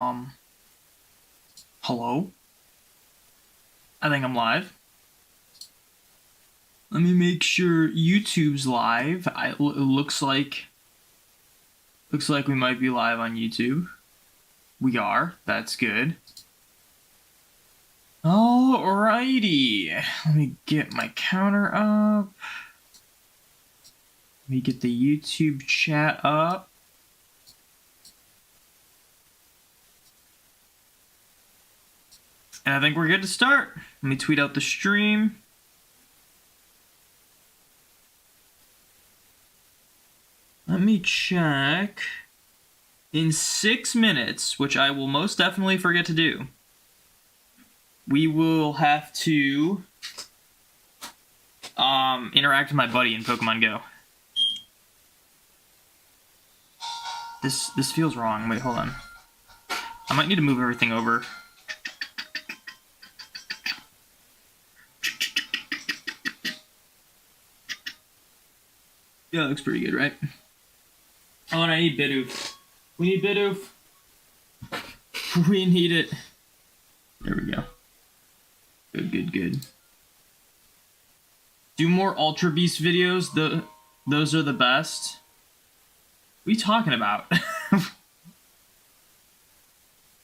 Um, Hello? I think I'm live. Let me make sure YouTube's live. It looks like we might be live on YouTube. We are. That's good. Alrighty. Let me get my counter up. Let me get the YouTube chat up. And I think we're good to start. Let me tweet out the stream. Let me check. In 6 minutes, which I will most definitely forget to do, we will have to interact with my buddy in Pokemon Go. This feels wrong. Wait, hold on. I might need to move everything over. Yeah, that looks pretty good, right? Oh, and I need Bidoof. We need Bidoof. We need it. There we go. Good. Do more Ultra Beast videos. Those are the best. What are you talking about?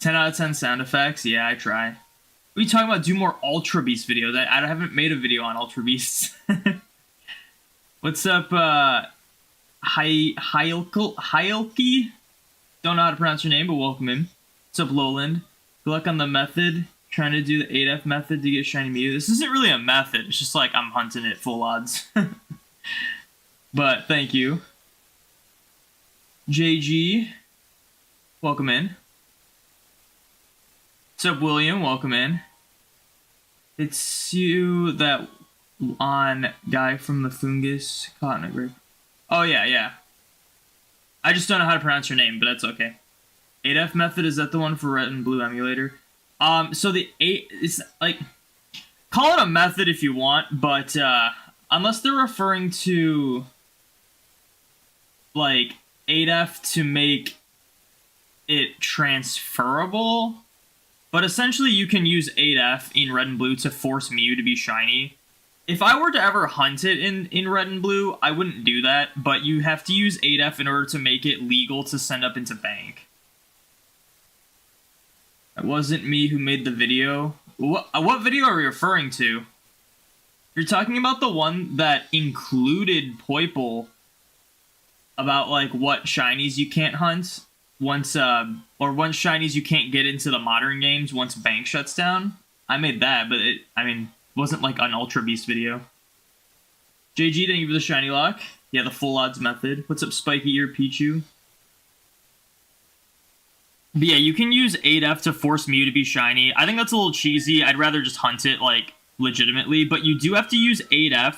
10 out of 10 sound effects? Yeah, I try. What are you talking about? Do more Ultra Beast videos? I haven't made a video on Ultra Beasts. What's up, Hyelke? Don't know how to pronounce your name, but welcome in. What's up, Lowland? Good luck on the method. Trying to do the 8F method to get shiny Mew. This isn't really a method. It's just like I'm hunting it full odds. But thank you. JG, welcome in. What's up, William? Welcome in. It's you, that on guy from the fungus cotton grape. Oh yeah. I just don't know how to pronounce your name, but that's okay. 8F method, is that the one for red and blue emulator? So the 8, it's like, call it a method if you want, but unless they're referring to like 8F to make it transferable, but essentially you can use 8F in red and blue to force Mew to be shiny. If I were to ever hunt it in red and blue, I wouldn't do that, but you have to use 8F in order to make it legal to send up into bank. It wasn't me who made the video. What video are we referring to? You're talking about the one that included Poiple about like what shinies you can't hunt once or once shinies you can't get into the modern games once bank shuts down. I made that, but it wasn't like an Ultra Beast video. JG, thank you for the shiny lock. Yeah, the full odds method. What's up, Spiky Ear Pichu? But yeah, you can use 8F to force Mew to be shiny. I think that's a little cheesy. I'd rather just hunt it, like, legitimately. But you do have to use 8F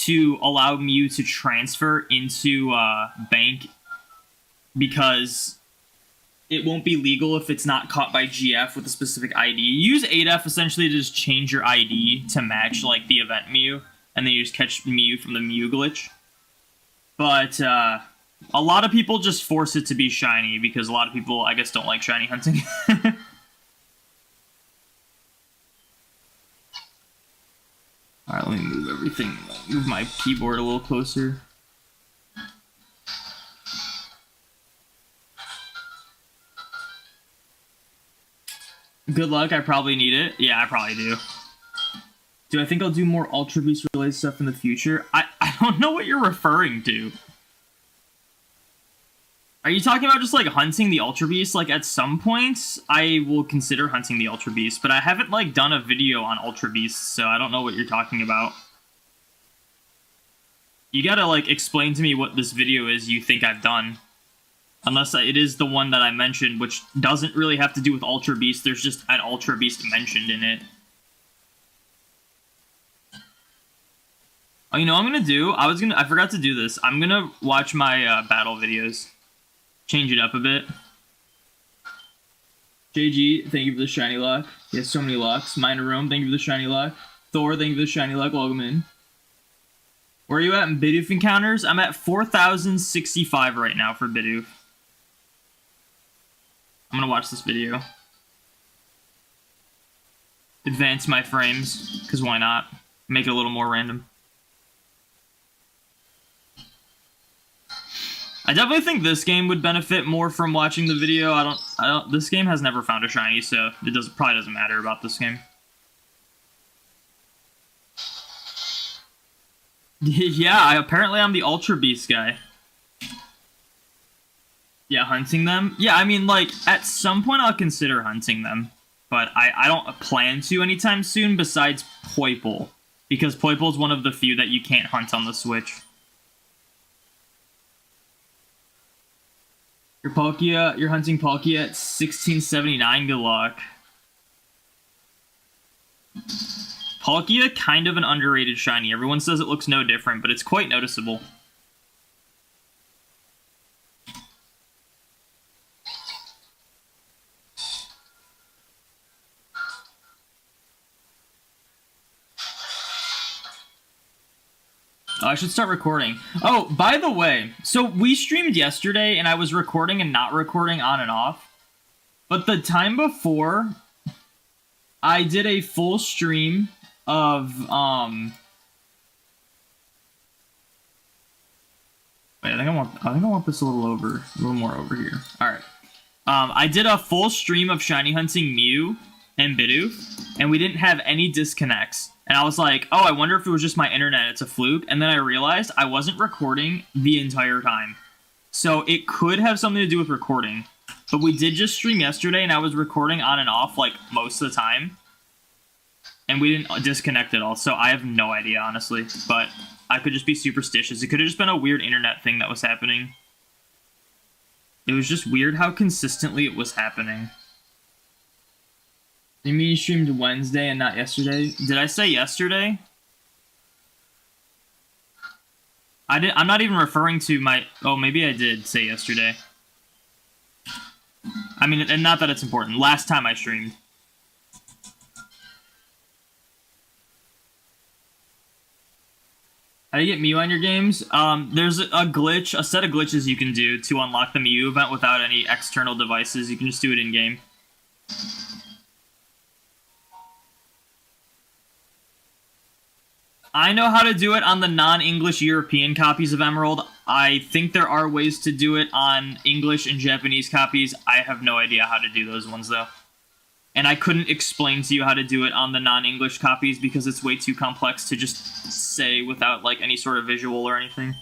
to allow Mew to transfer into bank, because it won't be legal if it's not caught by GF with a specific ID. You use 8F essentially to just change your ID to match, like, the event Mew, and then you just catch Mew from the Mew glitch. But, a lot of people just force it to be shiny because a lot of people, I guess, don't like shiny hunting. Alright, let me move everything. Move my keyboard a little closer. Good luck, I probably need it. Yeah, I probably do. Do I think I'll do more Ultra Beast related stuff in the future? I don't know what you're referring to. Are you talking about just, like, hunting the Ultra Beast? Like, at some points, I will consider hunting the Ultra Beast, but I haven't, like, done a video on Ultra Beasts, so I don't know what you're talking about. You gotta, like, explain to me what this video is you think I've done. Unless it is the one that I mentioned, which doesn't really have to do with Ultra Beast, there's just an Ultra Beast mentioned in it. Oh, you know what I'm gonna do? I forgot to do this. I'm gonna watch my battle videos. Change it up a bit. JG, thank you for the shiny lock. He has so many locks. Minor Rome, thank you for the shiny lock. Thor, thank you for the shiny lock. Welcome in. Where are you at in Bidoof encounters? I'm at 4,065 right now for Bidoof. I'm gonna watch this video. Advance my frames, because why not? Make it a little more random. I definitely think this game would benefit more from watching the video. This game has never found a shiny, so it probably doesn't matter about this game. Yeah, apparently I'm the Ultra Beast guy. Yeah, hunting them. Yeah, I mean, like, at some point I'll consider hunting them. But I don't plan to anytime soon besides Poiple. Because Poiple is one of the few that you can't hunt on the Switch. You're hunting Palkia at 1679, good luck. Palkia, kind of an underrated shiny. Everyone says it looks no different, but it's quite noticeable. Oh, I should start recording. Oh, by the way, so we streamed yesterday and I was recording and not recording on and off. But the time before, I did a full stream of, wait, I think I want this a little more over here. Alright. I did a full stream of shiny hunting Mew and Bidoof, and we didn't have any disconnects. And I was like, oh, I wonder if it was just my internet, it's a fluke. And then I realized I wasn't recording the entire time. So it could have something to do with recording. But we did just stream yesterday, and I was recording on and off, like, most of the time. And we didn't disconnect at all, so I have no idea, honestly. But I could just be superstitious. It could have just been a weird internet thing that was happening. It was just weird how consistently it was happening. You mean you streamed Wednesday and not yesterday? Did I say yesterday? I'm not even referring to my... Oh, maybe I did say yesterday. I mean, and not that it's important. Last time I streamed. How do you get Mew on your games? There's a glitch, a set of glitches you can do to unlock the Mew event without any external devices. You can just do it in-game. I know how to do it on the non-English European copies of Emerald. I think there are ways to do it on English and Japanese copies. I have no idea how to do those ones, though. And I couldn't explain to you how to do it on the non-English copies because it's way too complex to just say without, like, any sort of visual or anything.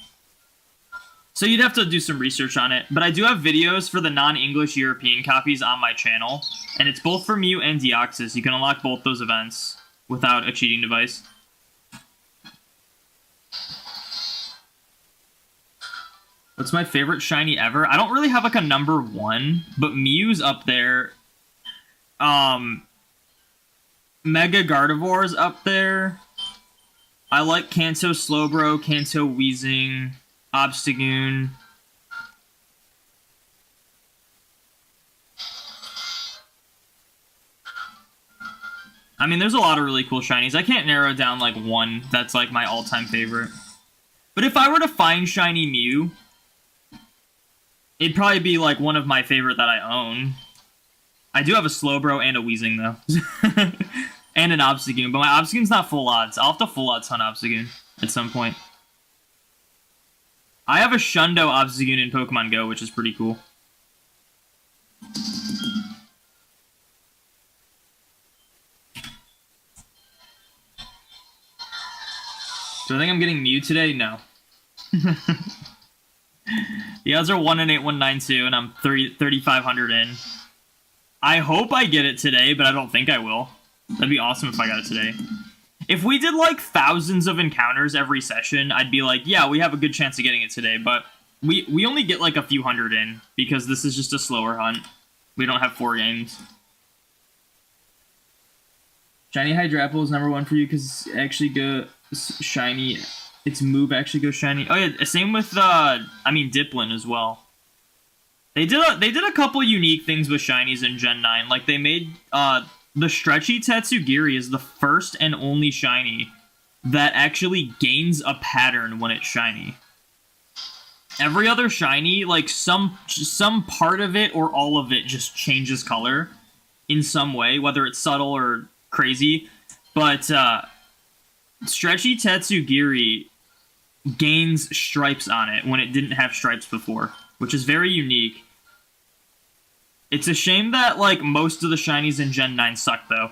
So you'd have to do some research on it. But I do have videos for the non-English European copies on my channel. And it's both for Mew and Deoxys. You can unlock both those events without a cheating device. What's my favorite shiny ever? I don't really have, like, a number one, but Mew's up there. Mega Gardevoir's up there. I like Kanto Slowbro, Kanto Weezing, Obstagoon. I mean, there's a lot of really cool shinies. I can't narrow down, like, one that's, like, my all-time favorite. But if I were to find shiny Mew, it'd probably be, like, one of my favorite that I own. I do have a Slowbro and a Weezing, though. And an Obstagoon, but my Obstagoon's not full odds. I'll have to full odds hunt Obstagoon at some point. I have a Shundo Obstagoon in Pokemon Go, which is pretty cool. Do I think I'm getting Mew today? No. The odds are 1 in 8192, and I'm 3,500 in. I hope I get it today, but I don't think I will. That'd be awesome if I got it today. If we did, like, thousands of encounters every session, I'd be like, yeah, we have a good chance of getting it today, but we only get, like, a few hundred in, because this is just a slower hunt. We don't have 4 games. Shiny Hydrapple is number 1 for you, because actually go shiny... Its move actually goes shiny. Oh yeah, same with Diplin as well. They did a couple unique things with shinies in Gen 9. Like they made the stretchy Tatsugiri is the first and only shiny that actually gains a pattern when it's shiny. Every other shiny, like some part of it or all of it just changes color in some way, whether it's subtle or crazy. But Stretchy Tatsugiri gains stripes on it when it didn't have stripes before, which is very unique. It's a shame that like most of the shinies in Gen 9 suck though.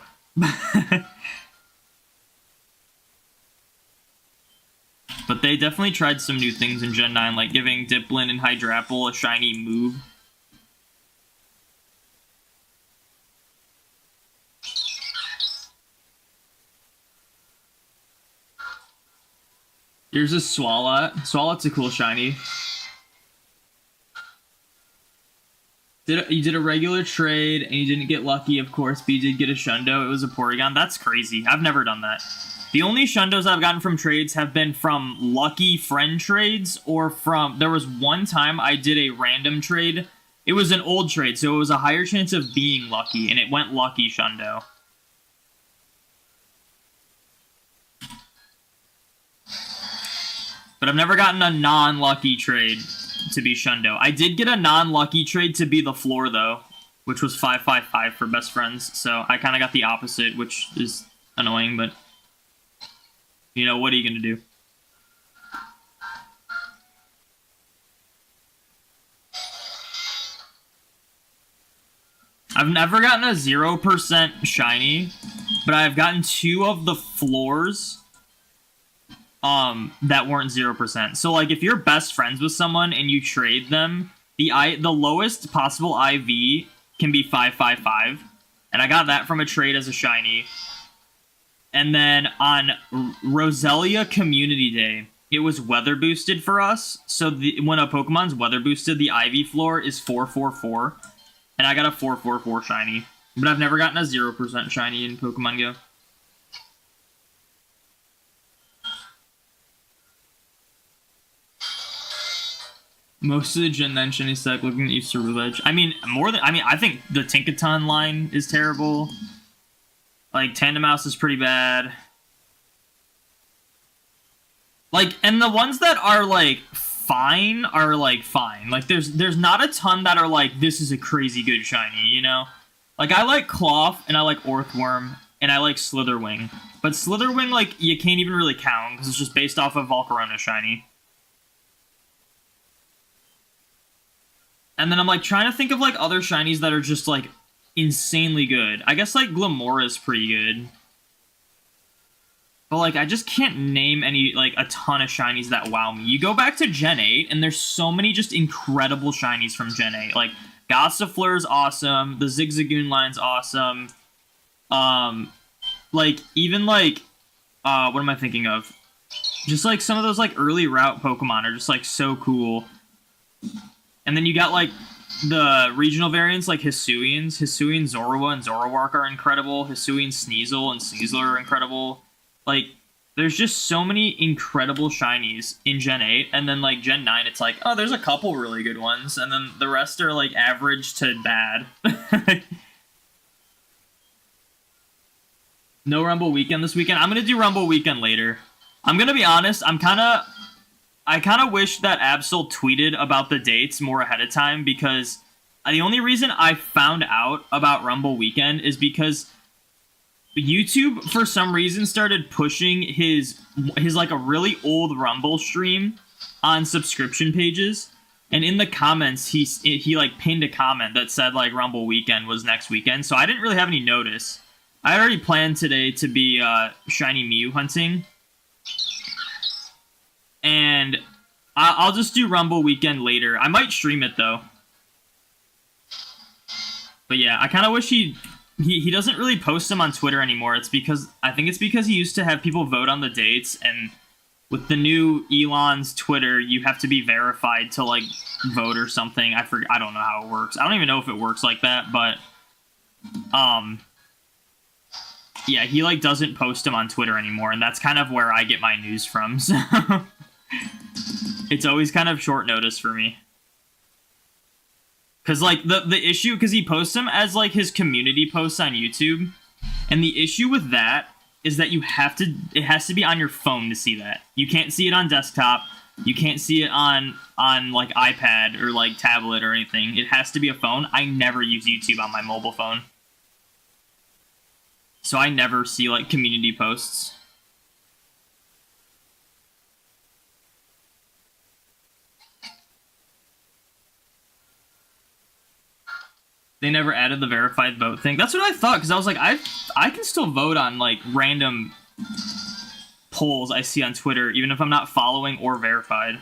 But they definitely tried some new things in Gen 9, like giving Diplin and Hydrapple a shiny move. Here's a Swalot. Swalot's a cool shiny. You did a regular trade, and you didn't get lucky, of course, but you did get a Shundo. It was a Porygon. That's crazy. I've never done that. The only Shundos I've gotten from trades have been from lucky friend trades, or from... There was one time I did a random trade. It was an old trade, so it was a higher chance of being lucky, and it went lucky Shundo. But I've never gotten a non-lucky trade to be Shundo. I did get a non-lucky trade to be the floor, though, which was 555 for best friends, so I kind of got the opposite, which is annoying, but... You know, what are you going to do? I've never gotten a 0% shiny, but I've gotten 2 of the floors that weren't 0%. So, like, if you're best friends with someone and you trade them, the lowest possible IV can be 555. And I got that from a trade as a shiny. And then on Roselia Community Day, it was weather boosted for us. So when a Pokemon's weather boosted, the IV floor is 444. And I got a 444 shiny. But I've never gotten a 0% shiny in Pokemon Go. Most of the Gen 9 shiny stack looking at Easter Roulette. I mean, I think the Tinkaton line is terrible. Like, Tandemaus is pretty bad. Like, and the ones that are, like, fine are, like, fine. Like, there's not a ton that are, like, this is a crazy good shiny, you know? Like, I like Cloth, and I like Orthworm, and I like Slitherwing. But Slitherwing, like, you can't even really count, because it's just based off of Volcarona shiny. And then I'm, like, trying to think of, like, other shinies that are just, like, insanely good. I guess, like, Glamoura's pretty good. But, like, I just can't name any, like, a ton of shinies that wow me. You go back to Gen 8, and there's so many just incredible shinies from Gen 8. Like, Gossifleur's awesome. The Zigzagoon line's awesome. Like, even, like, what am I thinking of? Just, like, some of those, like, early route Pokemon are just, like, so cool. And then you got, like, the regional variants, like Hisuian, Zorua, and Zoroark are incredible. Hisuian, Sneasel, and Sneasler are incredible. Like, there's just so many incredible shinies in Gen 8, and then, like, Gen 9, it's like, oh, there's a couple really good ones, and then the rest are, like, average to bad. No Rumble Weekend this weekend? I'm gonna do Rumble Weekend later. I'm gonna be honest, I kind of wish that Absol tweeted about the dates more ahead of time, because the only reason I found out about Rumble Weekend is because YouTube, for some reason, started pushing his like, a really old Rumble stream on subscription pages. And in the comments, he like, pinned a comment that said, like, Rumble Weekend was next weekend. So I didn't really have any notice. I already planned today to be Shiny Mew hunting. And I'll just do Rumble Weekend later. I might stream it, though. But yeah, I kind of wish he doesn't really post them on Twitter anymore. I think it's because he used to have people vote on the dates, and with the new Elon's Twitter, you have to be verified to, like, vote or something. I don't know how it works. I don't even know if it works like that, but yeah, he, like, doesn't post them on Twitter anymore, and that's kind of where I get my news from. So it's always kind of short notice for me. Because, like, the issue, because he posts them as, like, his community posts on YouTube, and the issue with that is that it has to be on your phone to see that. You can't see it on desktop. You can't see it on like iPad or like tablet or anything. It has to be a phone. I never use YouTube on my mobile phone. So I never see like community posts. They never added the verified vote thing. That's what I thought, because I was like, I can still vote on like random polls I see on Twitter, even if I'm not following or verified.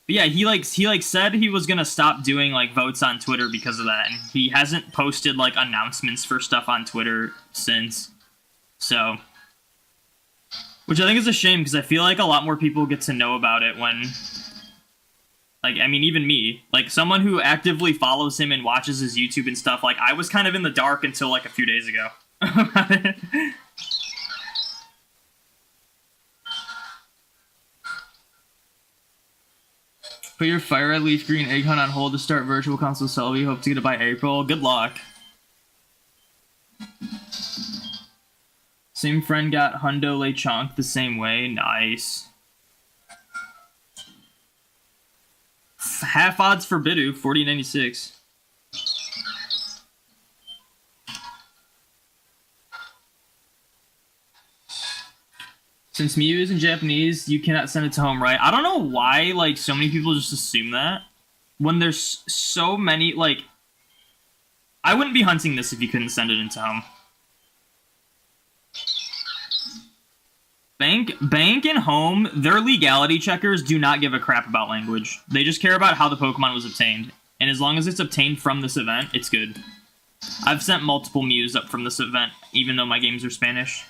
But yeah, he said he was gonna stop doing like votes on Twitter because of that, and he hasn't posted like announcements for stuff on Twitter since. So, which I think is a shame, because I feel like a lot more people get to know about it when, like, I mean, even me, like someone who actively follows him and watches his YouTube and stuff, like I was kind of in the dark until like a few days ago. Put your Fire Red Leaf Green Egg Hunt on hold to start Virtual Console Celebi. Hope to get it by April. Good luck. Same friend got Hundo Lechonk the same way. Nice. Half odds for Bidoof, 40.96. Since Mew is in Japanese, you cannot send it to home, right? I don't know why, like, so many people just assume that. When there's so many, like... I wouldn't be hunting this if you couldn't send it into home. Bank and home, their legality checkers do not give a crap about language. They just care about how the Pokemon was obtained. And as long as it's obtained from this event, it's good. I've sent multiple Mews up from this event, even though my games are Spanish.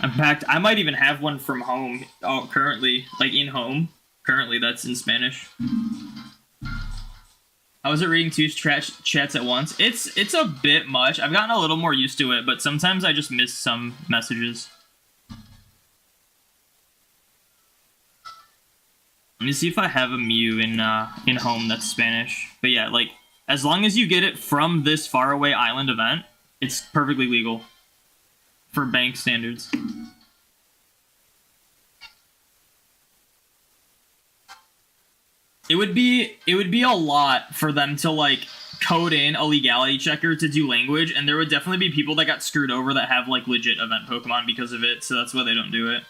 In fact, I might even have one from home currently, like in home. Currently, that's in Spanish. How is it reading two chats at once? It's a bit much. I've gotten a little more used to it, but sometimes I just miss some messages. Let me see if I have a Mew in home that's Spanish. But yeah, like, as long as you get it from this faraway island event, it's perfectly legal. For bank standards. It would be a lot for them to like code in a legality checker to do language, and there would definitely be people that got screwed over that have like legit event Pokemon because of it, so that's why they don't do it.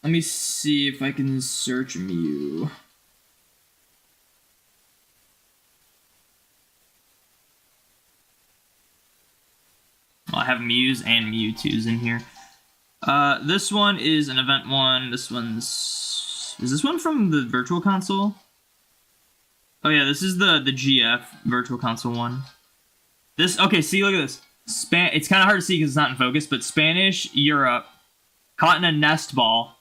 Let me see if I can search Mew. Well, I have Mews and Mewtwo's in here. This one is an event one. This one's... Is this one from the Virtual Console? Oh yeah, this is the GF Virtual Console one. This... Okay, see, look at this. It's kind of hard to see because it's not in focus, but Spanish Europe caught in a nest ball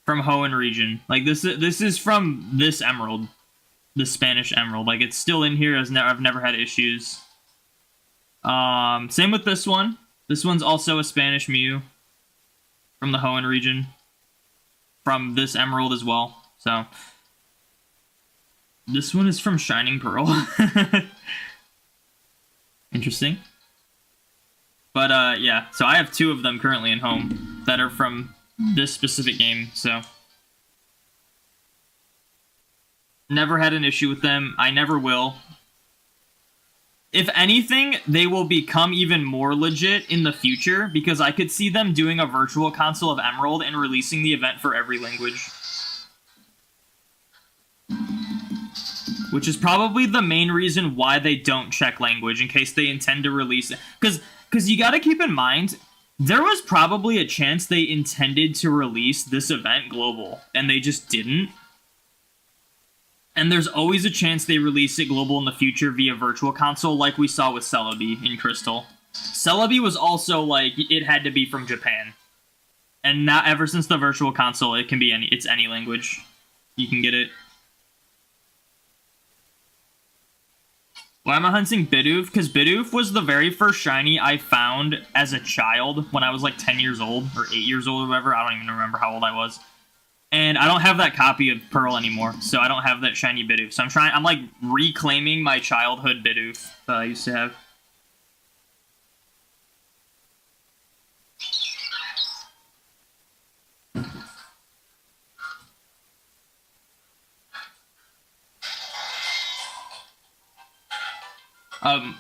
from Hoenn region. Like, this is from this emerald. The Spanish emerald. Like, it's still in here. I've never had issues. Same with this one. This one's also a Spanish Mew from the Hoenn region. From this emerald as well. So, this one is from Shining Pearl. Interesting. But, yeah. So I have two of them currently in home that are from this specific game, so. Never had an issue with them. I never will. If anything, they will become even more legit in the future, because I could see them doing a Virtual Console of Emerald and releasing the event for every language. Which is probably the main reason why they don't check language, in case they intend to release it. Because you gotta keep in mind, there was probably a chance they intended to release this event global, and they just didn't. And there's always a chance they release it global in the future via Virtual Console, like we saw with Celebi in Crystal. Celebi was also, like, it had to be from Japan. And now, ever since the Virtual Console, it can be it's any language. You can get it. Why am I hunting Bidoof? Because Bidoof was the very first shiny I found as a child when I was, like, 10 years old, or 8 years old or whatever. I don't even remember how old I was. And I don't have that copy of Pearl anymore, so I don't have that shiny Bidoof. So I'm like reclaiming my childhood Bidoof that I used to have.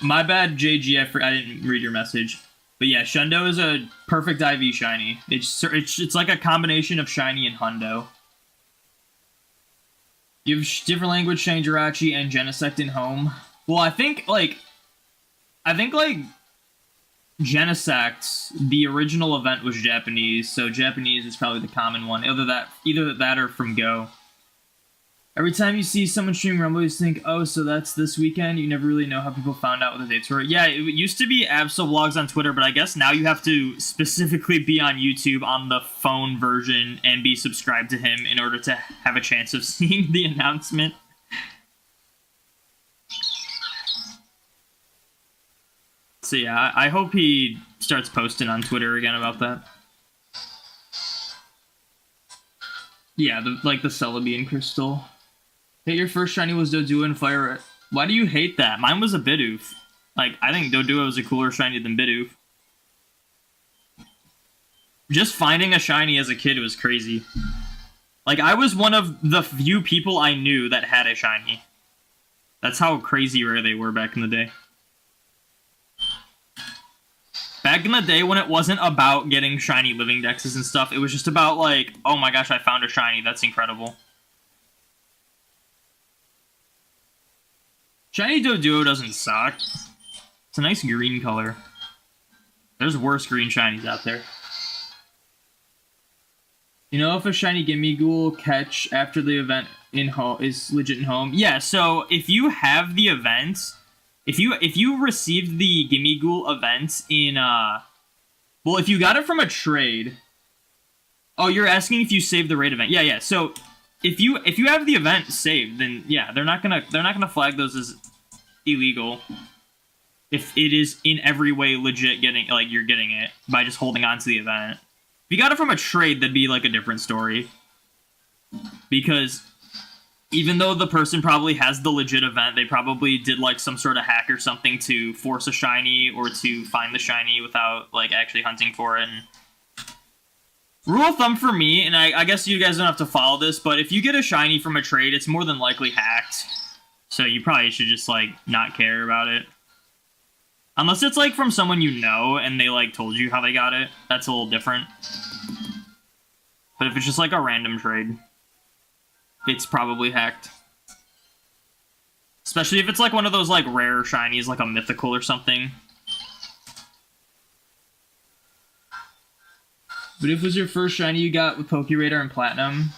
My bad, JG. I didn't read your message. But yeah, Shundo is a perfect IV shiny. It's like a combination of shiny and Hundo. You have different language, shiny Jirachi and Genesect in home. Well, I think like Genesect, the original event was Japanese, so Japanese is probably the common one. Either that or from Go. Every time you see someone stream Rumble, you think, oh, so that's this weekend? You never really know how people found out what the dates were. Yeah, it used to be Absol Vlogs on Twitter, but I guess now you have to specifically be on YouTube on the phone version and be subscribed to him in order to have a chance of seeing the announcement. So yeah, I hope he starts posting on Twitter again about that. Yeah, the Celebi and Crystal. Hate your first shiny was Doduo and Fire. Why do you hate that? Mine was a Bidoof. Like, I think Doduo was a cooler shiny than Bidoof. Just finding a shiny as a kid was crazy. Like, I was one of the few people I knew that had a shiny. That's how crazy rare they were back in the day. Back in the day when it wasn't about getting shiny living dexes and stuff, it was just about like, oh my gosh, I found a shiny, that's incredible. Shiny Doduo doesn't suck. It's a nice green color. There's worse green shinies out there. You know if a shiny Gimmighoul catch after the event in home is legit in home? Yeah, so if you have the event, if you received the Gimmighoul event in well, if you got it from a trade. Oh, you're asking if you saved the raid event. Yeah. So if you have the event saved, then yeah, they're not gonna flag those as illegal if it is in every way legit you're getting it by just holding on to the event. If you got it from a trade, that'd be like a different story. Because even though the person probably has the legit event, they probably did like some sort of hack or something to force a shiny or to find the shiny without like actually hunting for it. And rule of thumb for me, and I guess you guys don't have to follow this, but if you get a shiny from a trade, it's more than likely hacked. So you probably should just like not care about it. Unless it's like from someone you know and they like told you how they got it. That's a little different. But if it's just like a random trade, it's probably hacked. Especially if it's like one of those like rare shinies, like a mythical or something. But if it was your first shiny you got with Pokeradar and Platinum?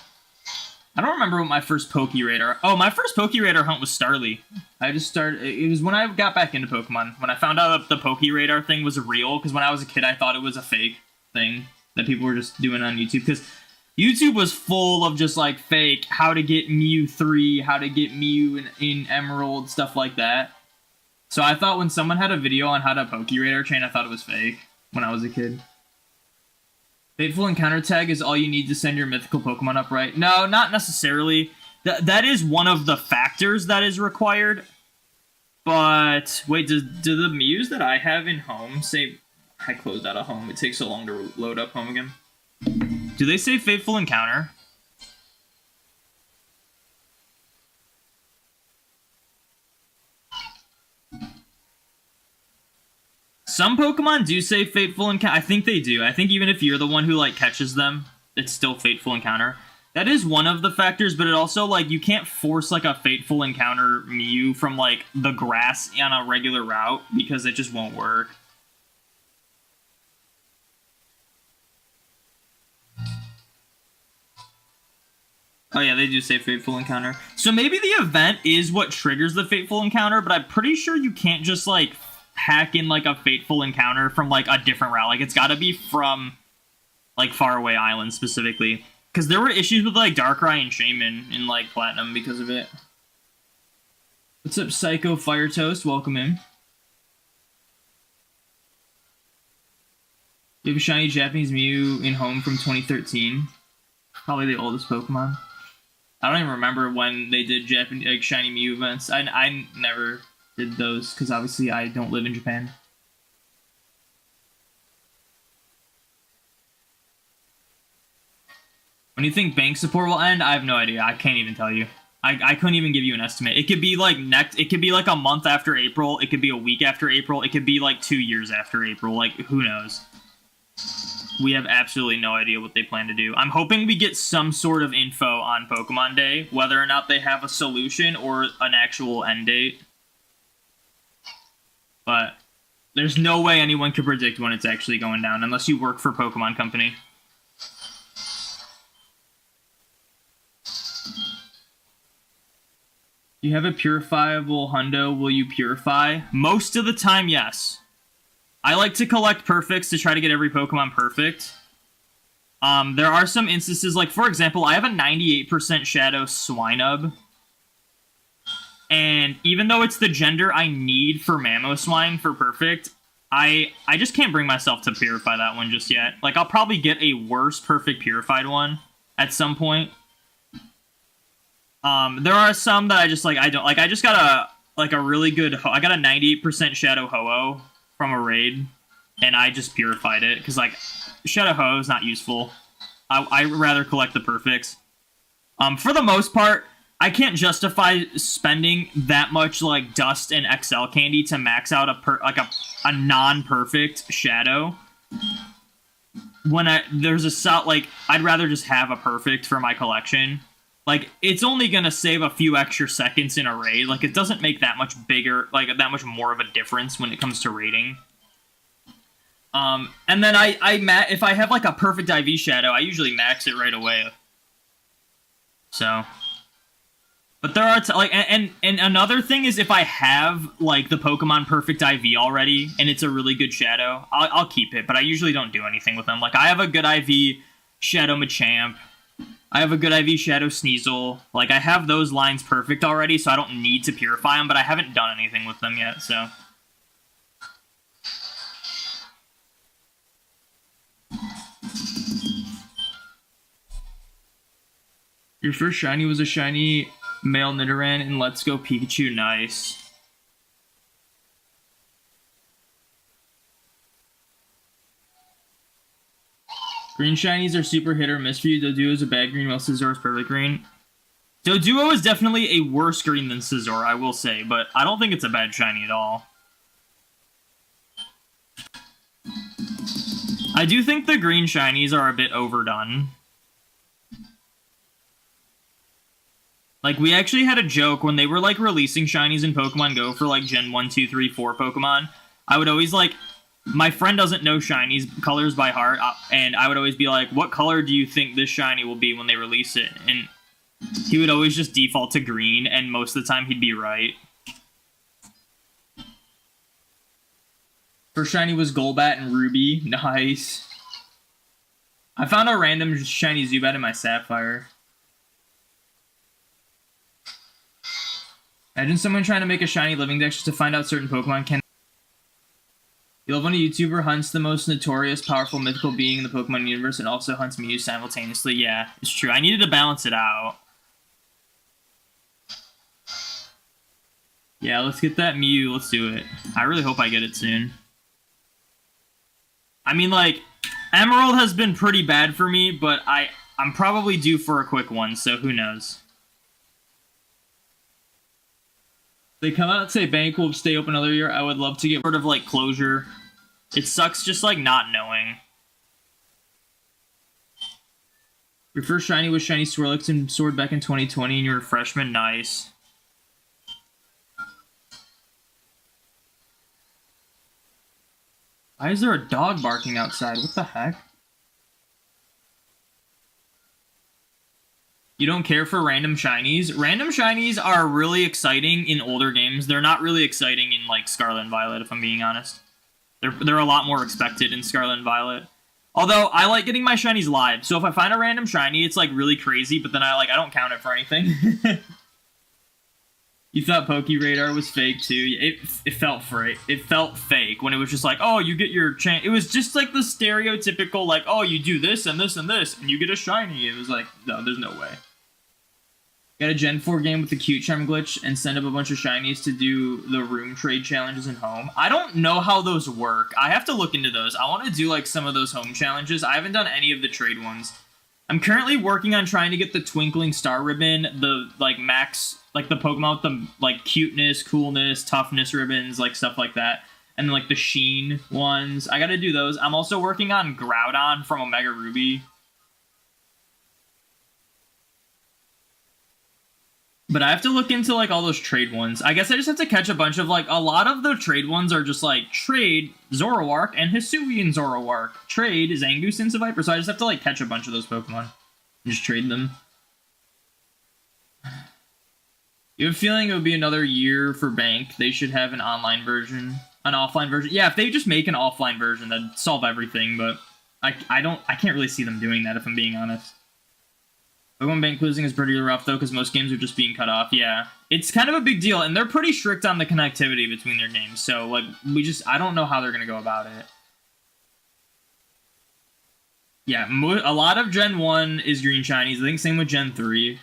I don't remember what my first Pokeradar... Oh, my first Pokeradar hunt was Starly. I just started... It was when I got back into Pokemon. When I found out that the Pokeradar thing was real. Because when I was a kid, I thought it was a fake thing that people were just doing on YouTube. Because YouTube was full of just like fake, how to get Mew 3, how to get Mew in Emerald, stuff like that. So I thought when someone had a video on how to Pokeradar chain, I thought it was fake when I was a kid. Fateful Encounter tag is all you need to send your mythical Pokemon up, right? No, not necessarily. That is one of the factors that is required. But, wait, do the Mews that I have in home say... I closed out of home. It takes so long to load up home again. Do they say Fateful Encounter? Some Pokemon do say Fateful Encounter. I think they do. I think even if you're the one who, like, catches them, it's still Fateful Encounter. That is one of the factors, but it also, like, you can't force, like, a Fateful Encounter Mew from, like, the grass on a regular route, because it just won't work. Oh yeah, they do say Fateful Encounter. So maybe the event is what triggers the Fateful Encounter, but I'm pretty sure you can't just, like, hack in like a Fateful Encounter from like a different route. Like it's got to be from like Faraway Island specifically, because there were issues with like Darkrai and Shaman in like Platinum because of it. What's up, Psycho Fire Toast? Welcome in. You have a shiny Japanese Mew in home from 2013. Probably the oldest Pokemon. I don't even remember when they did Japanese like shiny Mew events. I never did those because obviously I don't live in Japan. When do you think bank support will end? I have no idea. I can't even tell you. I couldn't even give you an estimate. It could be like it could be like a month after April. It could be a week after April. It could be like 2 years after April. Like, who knows? We have absolutely no idea what they plan to do. I'm hoping we get some sort of info on Pokemon Day, whether or not they have a solution or an actual end date. But there's no way anyone could predict when it's actually going down unless you work for Pokemon Company. You have a purifiable hundo, will you purify? Most of the time, yes. I like to collect perfects to try to get every Pokemon perfect. There are some instances, like, for example, I have a 98% Shadow Swinub. And even though it's the gender I need for Mamoswine for perfect, I just can't bring myself to purify that one just yet. Like, I'll probably get a worse perfect purified one at some point. There are some that I just, like, I don't, like, I just got a really good, I got a 98% Shadow Ho-Oh from a raid, and I just purified it, because, like, Shadow Ho-Oh is not useful. I'd rather collect the perfects. For the most part, I can't justify spending that much, like, dust and XL candy to max out a non-perfect Shadow. When there's I'd rather just have a perfect for my collection. Like, it's only gonna save a few extra seconds in a raid. Like, it doesn't make that much bigger, like, that much more of a difference when it comes to raiding. And then if I have, like, a perfect IV Shadow, I usually max it right away. So. But there are, and another thing is if I have, like, the Pokemon Perfect IV already, and it's a really good Shadow, I'll keep it, but I usually don't do anything with them. Like, I have a good IV Shadow Machamp. I have a good IV Shadow Sneasel. Like, I have those lines perfect already, so I don't need to purify them, but I haven't done anything with them yet, so. Your first shiny was a shiny male Nidoran in Let's Go Pikachu. Nice. Green shinies are super hit or miss for you. Doduo is a bad green, while Scizor is perfect green. Doduo is definitely a worse green than Scizor, I will say, but I don't think it's a bad shiny at all. I do think the green shinies are a bit overdone. Like, we actually had a joke when they were, like, releasing shinies in Pokemon Go for, like, Gen 1, 2, 3, 4 Pokemon. I would always, like... My friend doesn't know shinies colors by heart, and I would always be like, what color do you think this shiny will be when they release it? And he would always just default to green, and most of the time he'd be right. First shiny was Golbat and Ruby. Nice. I found a random shiny Zubat in my Sapphire. Imagine someone trying to make a shiny living deck just to find out certain Pokemon can... You love when a YouTuber hunts the most notorious, powerful, mythical being in the Pokemon universe and also hunts Mew simultaneously. Yeah, it's true. I needed to balance it out. Yeah, let's get that Mew. Let's do it. I really hope I get it soon. I mean, like, Emerald has been pretty bad for me, but I'm probably due for a quick one, so who knows. They come out and say bank will stay open another year. I would love to get sort of, like, closure. It sucks just, like, not knowing. Your first shiny was shiny Swirlix and Sword back in 2020, and you're a freshman. Nice. Why is there a dog barking outside? What the heck? You don't care for random shinies? Random shinies are really exciting in older games. They're not really exciting in, like, Scarlet and Violet, if I'm being honest. They're a lot more expected in Scarlet and Violet. Although, I like getting my shinies live, so if I find a random shiny, it's, like, really crazy, but then I don't count it for anything. You thought Pokeradar was fake, too? It felt fake. It felt fake when it was just like, oh, you get your chance. It was just, like, the stereotypical, like, oh, you do this and this and this, and you get a shiny. It was like, no, there's no way. Got a Gen 4 game with the cute charm glitch and send up a bunch of shinies to do the room trade challenges in home. I don't know how those work. I have to look into those. I want to do, like, some of those home challenges. I haven't done any of the trade ones. I'm currently working on trying to get the Twinkling Star Ribbon, the, like, max, like, the Pokemon with the, like, cuteness, coolness, toughness ribbons, like, stuff like that. And then, like, the Sheen ones. I gotta do those. I'm also working on Groudon from Omega Ruby. But I have to look into, like, all those trade ones. I guess I just have to catch a bunch of, like, a lot of the trade ones are just, like, trade Zoroark and Hisuian Zoroark. Trade Zangoose and Viper. So I just have to, like, catch a bunch of those Pokemon. And just trade them. You have a feeling it would be another year for Bank. They should have an online version. An offline version. Yeah, if they just make an offline version, that'd solve everything. But I can't really see them doing that, if I'm being honest. Pokemon Bank losing is pretty rough, though, because most games are just being cut off. Yeah. It's kind of a big deal, and they're pretty strict on the connectivity between their games. So, like, I don't know how they're going to go about it. Yeah, a lot of Gen 1 is Green Shinies. I think same with Gen 3.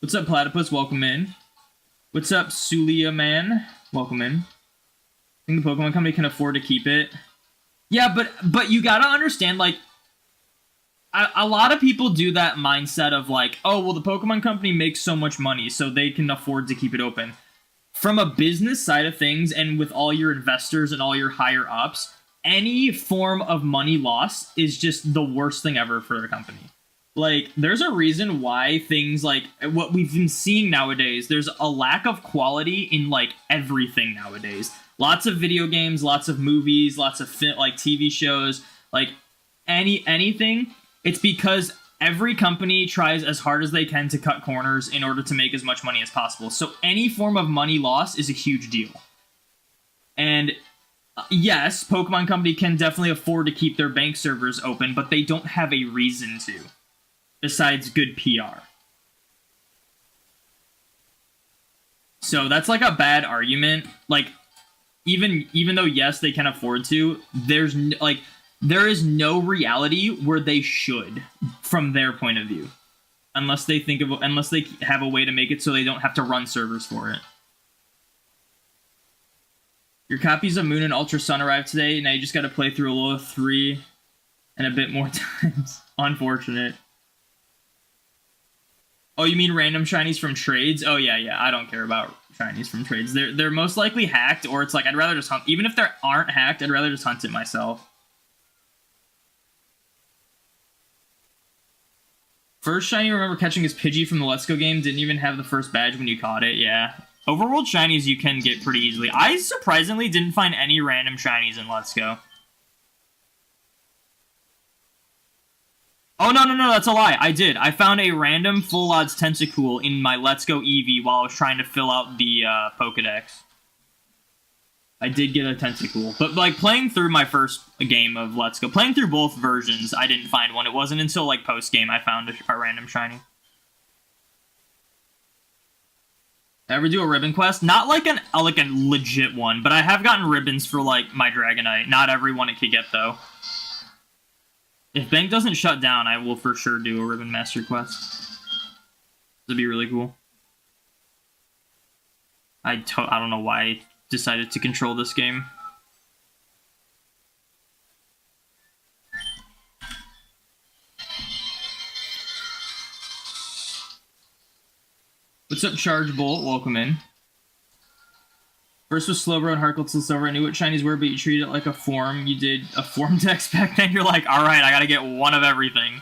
What's up, Platypus? Welcome in. What's up, Sulia Man? Welcome in. I think the Pokemon Company can afford to keep it. Yeah, but you gotta understand, like, a lot of people do that mindset of like, oh, well, the Pokemon Company makes so much money, so they can afford to keep it open. From a business side of things, and with all your investors and all your higher ups, any form of money loss is just the worst thing ever for a company. Like, there's a reason why things like what we've been seeing nowadays, there's a lack of quality in like everything nowadays. Lots of video games, lots of movies, lots of like TV shows, like anything. It's because every company tries as hard as they can to cut corners in order to make as much money as possible. So any form of money loss is a huge deal. And yes, Pokemon Company can definitely afford to keep their bank servers open, but they don't have a reason to, besides good PR. So that's like a bad argument. Like, even though, yes, they can afford to, there is no reality where they should, from their point of view, unless they have a way to make it so they don't have to run servers for it. Your copies of Moon and Ultra Sun arrived today. Now you just got to play through Alola 3 and a bit more times. Unfortunate. Oh, you mean random shinies from trades? Oh yeah. I don't care about shinies from trades. They're most likely hacked, or it's like I'd rather just hunt. Even if they aren't hacked, I'd rather just hunt it myself. First shiny I remember catching is Pidgey from the Let's Go game. Didn't even have the first badge when you caught it. Yeah. Overworld shinies you can get pretty easily. I surprisingly didn't find any random shinies in Let's Go. Oh, no, that's a lie. I did. I found a random full odds Tentacool in my Let's Go Eevee while I was trying to fill out the Pokedex. I did get a Tentacool. But, like, playing through my first game of Let's Go, playing through both versions, I didn't find one. It wasn't until, like, post-game I found a random shiny. Ever do a ribbon quest? Not like a legit one, but I have gotten ribbons for, like, my Dragonite. Not everyone it could get, though. If Bank doesn't shut down, I will for sure do a ribbon master quest. That'd be really cool. I don't know why I decided to control this game. What's up, Charge Bolt? Welcome in. First was Slowbro and Harkle to Silver. I knew what shinies were, but you treated it like a form. You did a form text back then. You're like, alright, I gotta get one of everything.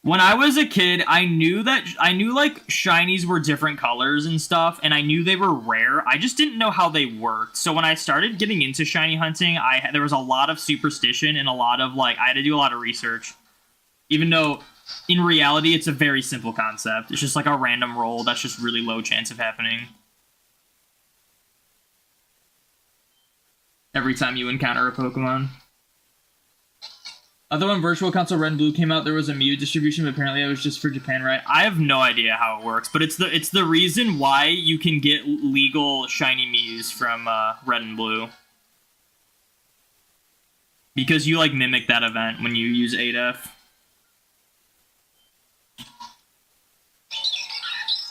When I was a kid, I knew like shinies were different colors and stuff, and I knew they were rare. I just didn't know how they worked. So when I started getting into shiny hunting, there was a lot of superstition and a lot of like I had to do a lot of research. Even though in reality it's a very simple concept. It's just like a random roll that's just really low chance of happening. Every time you encounter a Pokemon. Although when Virtual Console Red and Blue came out, there was a Mew distribution, but apparently it was just for Japan, right? I have no idea how it works, but it's the reason why you can get legal shiny Mews from Red and Blue. Because you, like, mimic that event when you use 8F.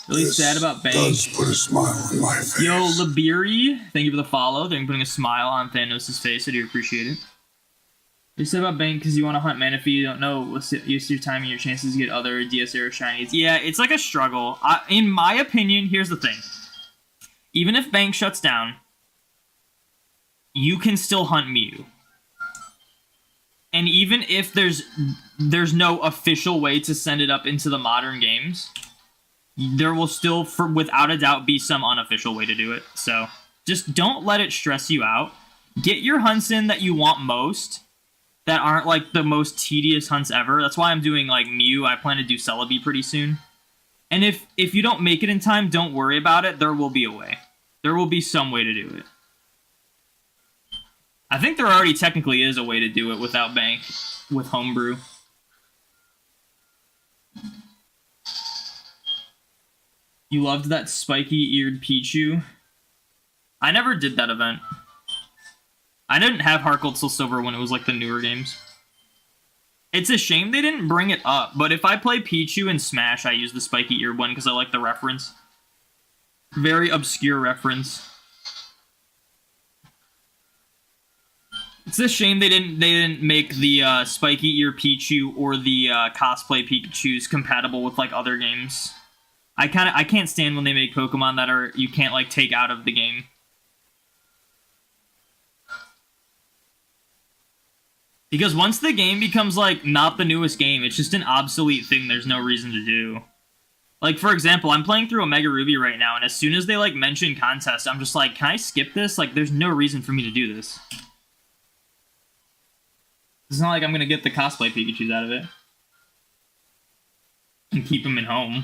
Really sad about Bank. Does put a smile on my face. Yo, Libiri, thank you for the follow. Thank you for putting a smile on Thanos' face. I do appreciate it. You said about bank because you want to hunt mana. If you don't know, what's use your time and your chances to get other DS era shinies. Yeah, it's like a struggle. In my opinion, here's the thing. Even if bank shuts down, you can still hunt Mew. And even if there's no official way to send it up into the modern games, there will still, without a doubt, be some unofficial way to do it. So just don't let it stress you out. Get your hunts in that you want most, that aren't like the most tedious hunts ever. That's why I'm doing like Mew. I plan to do Celebi pretty soon. And if you don't make it in time, don't worry about it. There will be a way. There will be some way to do it. I think there already technically is a way to do it without bank, with homebrew. You loved that spiky-eared Pichu? I never did that event. I didn't have Heart Gold Soul Silver when it was like the newer games. It's a shame they didn't bring it up, but if I play Pichu in Smash, I use the spiky-eared one because I like the reference. Very obscure reference. It's a shame they didn't make the spiky ear Pichu or the cosplay Pikachus compatible with like other games. I can't stand when they make Pokemon that you can't like take out of the game. Because once the game becomes like not the newest game, it's just an obsolete thing there's no reason to do. Like for example, I'm playing through Omega Ruby right now, and as soon as they like mention contest, I'm just like, can I skip this? Like there's no reason for me to do this. It's not like I'm going to get the cosplay Pikachus out of it. And keep them in home.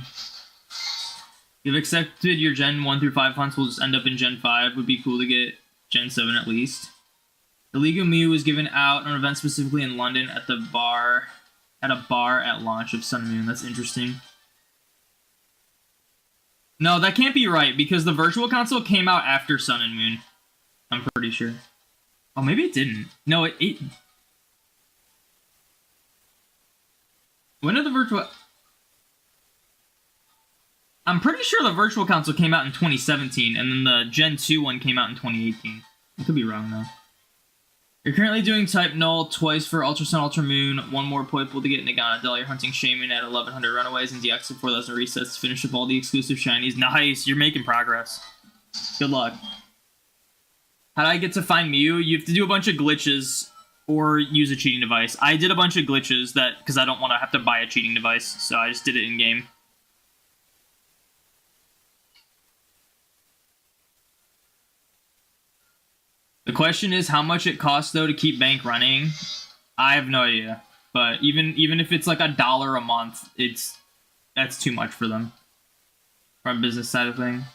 You've accepted your Gen 1 through 5 hunts will just end up in Gen 5. Would be cool to get Gen 7 at least. The League of Mew was given out on an event specifically in London at a bar at launch of Sun and Moon. That's interesting. No, that can't be right, because the Virtual Console came out after Sun and Moon. I'm pretty sure. Oh, maybe it didn't. No, it when did the Virtual... I'm pretty sure the Virtual Console came out in 2017, and then the Gen 2 one came out in 2018. I could be wrong, though. You're currently doing Type Null twice for Ultra Sun, Ultra Moon, one more Poipole to get Nagana Del. You're hunting Shaman at 1100 Runaways and DX at 4000 resets to finish up all the exclusive shinies. Nice! You're making progress. Good luck. How do I get to find Mew? You have to do a bunch of glitches or use a cheating device. I did a bunch of glitches because I don't want to have to buy a cheating device, so I just did it in-game. The question is how much it costs, though, to keep bank running. I have no idea. But even if it's like $1 a month, that's too much for them. From a business side of thing.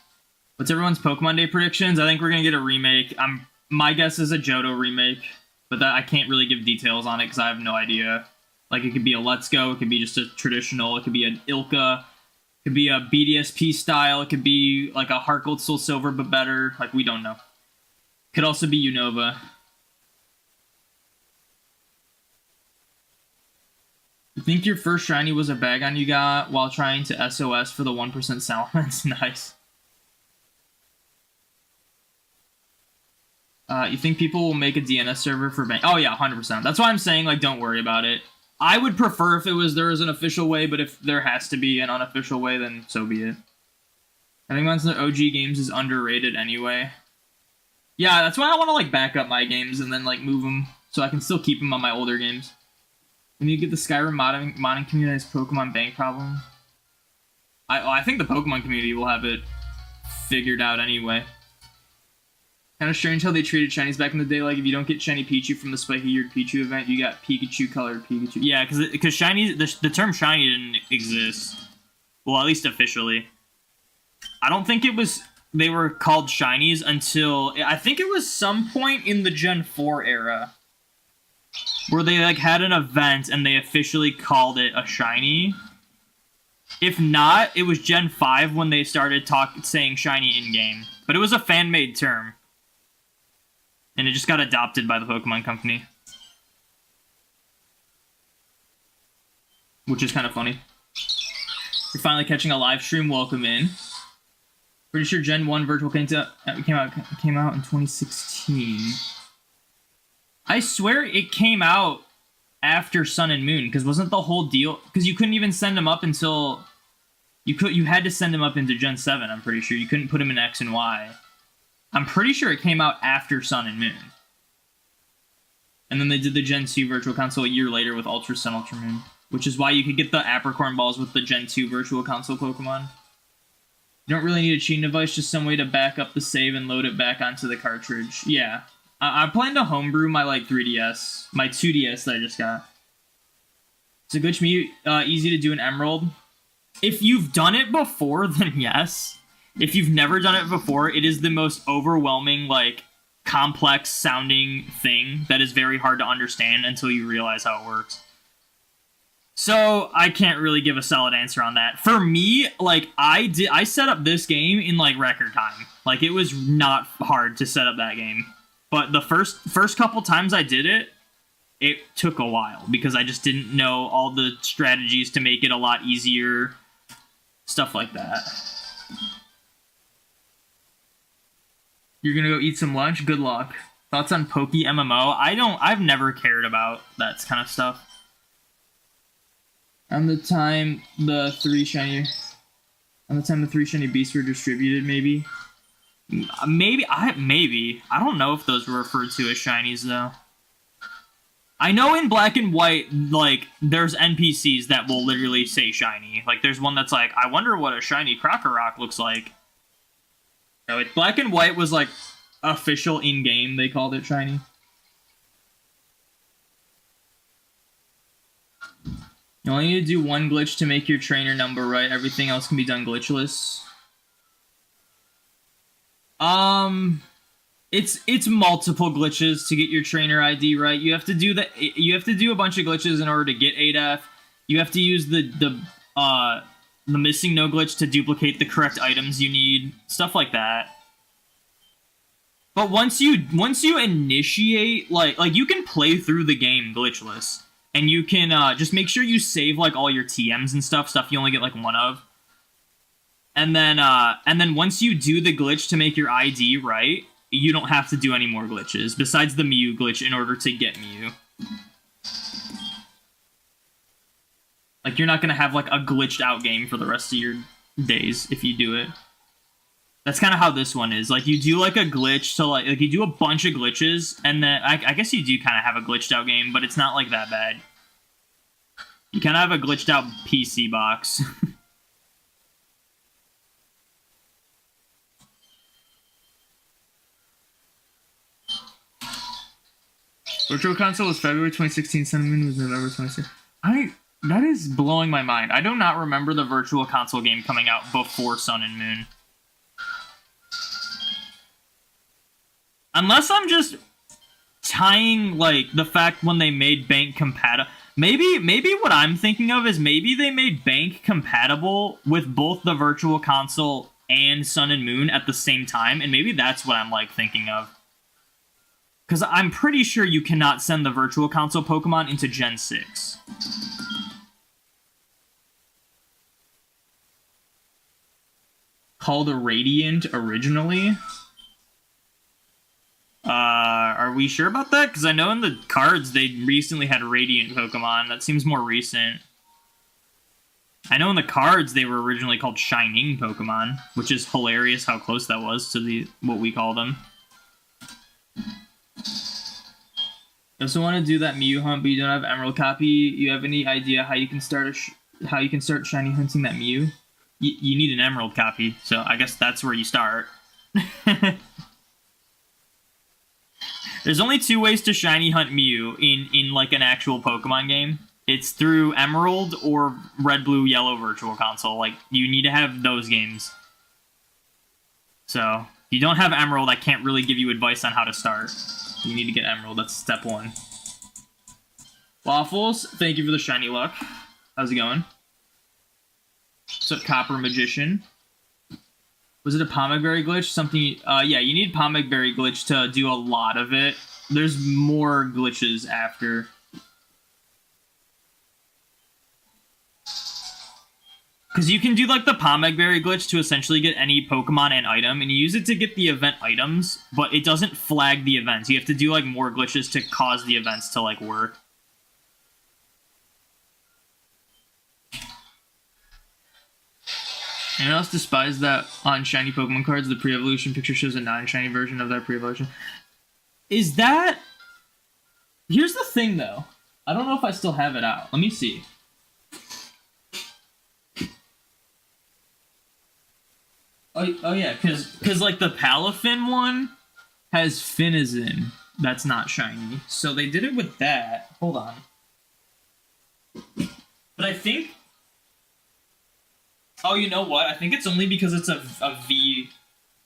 What's everyone's Pokemon Day predictions? I think we're going to get a remake. My guess is a Johto remake. But I can't really give details on it because I have no idea. Like, it could be a Let's Go. It could be just a traditional. It could be an Ilka. It could be a BDSP style. It could be like a Heart Gold Soul Silver, but better. Like, we don't know. Could also be Unova. You think your first shiny was a Bagon you got while trying to SOS for the 1% Salamence? Nice. You think people will make a DNS server for bank? Oh yeah, 100%. That's why I'm saying, like, don't worry about it. I would prefer if there was an official way, but if there has to be an unofficial way, then so be it. I think once the OG games is underrated anyway. Yeah, that's why I want to, like, back up my games and then, like, move them so I can still keep them on my older games. When you get the Skyrim modding community has Pokemon bank problem, I think the Pokemon community will have it figured out anyway. Kind of strange how they treated shinies back in the day. Like, if you don't get shiny Pichu from the spiky-eared Pichu event, you got Pikachu-colored Pikachu. Yeah, because shiny, the term shiny didn't exist. Well, at least officially. I don't think they were called shinies until, I think it was some point in the Gen 4 era where they like had an event and they officially called it a shiny. If not, it was Gen 5 when they started saying shiny in-game. But it was a fan-made term. And it just got adopted by the Pokemon Company. Which is kind of funny. You're finally catching a live stream. Welcome in. Pretty sure Gen 1 Virtual came out in 2016. I swear it came out after Sun and Moon, because wasn't the whole deal... Because you couldn't even send them up until... You had to send him up into Gen 7, I'm pretty sure. You couldn't put him in X and Y. I'm pretty sure it came out after Sun and Moon. And then they did the Gen 2 Virtual Console a year later with Ultra Sun, Ultra Moon. Which is why you could get the Apricorn balls with the Gen 2 Virtual Console Pokemon. You don't really need a cheating device, just some way to back up the save and load it back onto the cartridge. Yeah. I plan to homebrew my, 3DS. My 2DS that I just got. It's a glitch me easy to do in Emerald. If you've done it before, then yes. If you've never done it before, it is the most overwhelming, complex sounding thing that is very hard to understand until you realize how it works. So, I can't really give a solid answer on that. For me, I set up this game in, record time. It was not hard to set up that game. But the first couple times I did it, it took a while, because I just didn't know all the strategies to make it a lot easier. Stuff like that. You're gonna go eat some lunch? Good luck. Thoughts on Poke MMO? I've never cared about that kind of stuff. On the time the three shiny beasts were distributed, maybe. Maybe. I don't know if those were referred to as shinies, though. I know in Black and White, there's NPCs that will literally say shiny. There's one that's I wonder what a shiny Crocorock looks like. No, Black and White was, official in-game, they called it shiny. You only need to do one glitch to make your trainer number right. Everything else can be done glitchless. It's multiple glitches to get your trainer ID right. You have to do a bunch of glitches in order to get 8F. You have to use the missing no glitch to duplicate the correct items you need. Stuff like that. But once you initiate, you can play through the game glitchless. And you can just make sure you save all your TMs and stuff you only get one of. And then once you do the glitch to make your ID right, you don't have to do any more glitches besides the Mew glitch in order to get Mew. You're not gonna have a glitched out game for the rest of your days if you do it. That's kind of how this one is. You do a glitch to you do a bunch of glitches, and then I guess you do kind of have a glitched out game, but it's not that bad. You kind of have a glitched out PC box. Virtual Console was February 2016, Sun and Moon was November 2016. That is blowing my mind. I do not remember the Virtual Console game coming out before Sun and Moon. Unless I'm just tying, the fact when they made Bank compatible. Maybe what I'm thinking of is maybe they made Bank compatible with both the Virtual Console and Sun and Moon at the same time, and maybe that's what I'm, thinking of. Because I'm pretty sure you cannot send the Virtual Console Pokemon into Gen 6. Called a Radiant originally? Are we sure about that? Because I know in the cards they recently had Radiant Pokemon. That seems more recent. I know in the cards they were originally called Shining Pokemon, which is hilarious how close that was to what we call them. I also want to do that Mew hunt, but you don't have Emerald copy. You have any idea how you can start shiny hunting that Mew? You need an Emerald copy, so I guess that's where you start. There's only 2 ways to shiny hunt Mew in an actual Pokemon game. It's through Emerald or Red, Blue, Yellow Virtual Console. You need to have those games. So, if you don't have Emerald, I can't really give you advice on how to start. You need to get Emerald. That's step 1. Waffles, thank you for the shiny luck. How's it going? What's up, Copper Magician? Was it a Pomegberry glitch? Something... yeah, you need Pomegberry glitch to do a lot of it. There's more glitches after. Because you can do like the Pomegberry glitch to essentially get any Pokemon and item, and you use it to get the event items, but it doesn't flag the events. You have to do like more glitches to cause the events to like work. Anyone else despise that on shiny Pokemon cards, the pre-evolution picture shows a non-shiny version of that pre-evolution? Is that... Here's the thing, though. I don't know if I still have it out. Let me see. Oh yeah, because like the Palafin one has Finizen. That's not shiny. So they did it with that. Hold on. But I think... Oh, you know what? I think it's only because it's a V.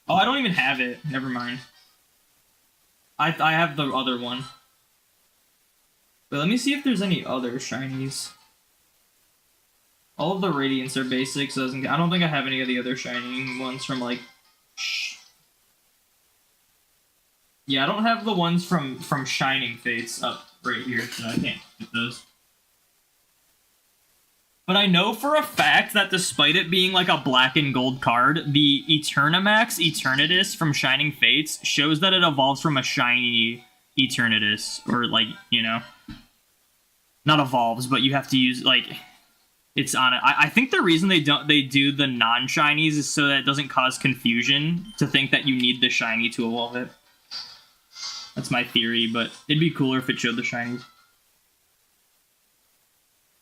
Oh, I don't even have it. Never mind. I have the other one. But let me see if there's any other shinies. All of the Radiants are basic, so I don't think I have any of the other shining ones from, like... Yeah, I don't have the ones from Shining Fates up right here, so I can't get those. But I know for a fact that despite it being, like, a black and gold card, the Eternamax Eternatus from Shining Fates shows that it evolves from a shiny Eternatus. Or, like, you know... Not evolves, but you have to use, like... It's on it. I think the reason they do the non-shinies is so that it doesn't cause confusion to think that you need the shiny to evolve it. That's my theory, but it'd be cooler if it showed the shinies.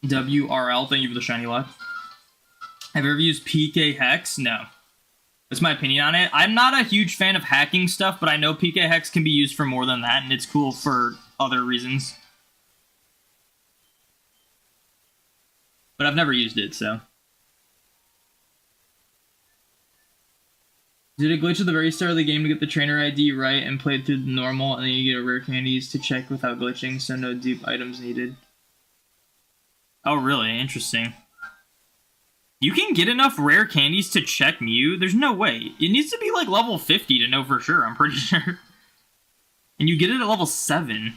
WRL, thank you for the shiny luck. Have you ever used PK Hex? No. That's my opinion on it. I'm not a huge fan of hacking stuff, but I know PK Hex can be used for more than that, and it's cool for other reasons. But I've never used it, so. Did a glitch at the very start of the game to get the trainer ID right and played through the normal, and then you get a rare candies to check without glitching, so no dupe items needed. Oh, really? Interesting. You can get enough rare candies to check Mew? There's no way. It needs to be like level 50 to know for sure, I'm pretty sure. And you get it at level 7.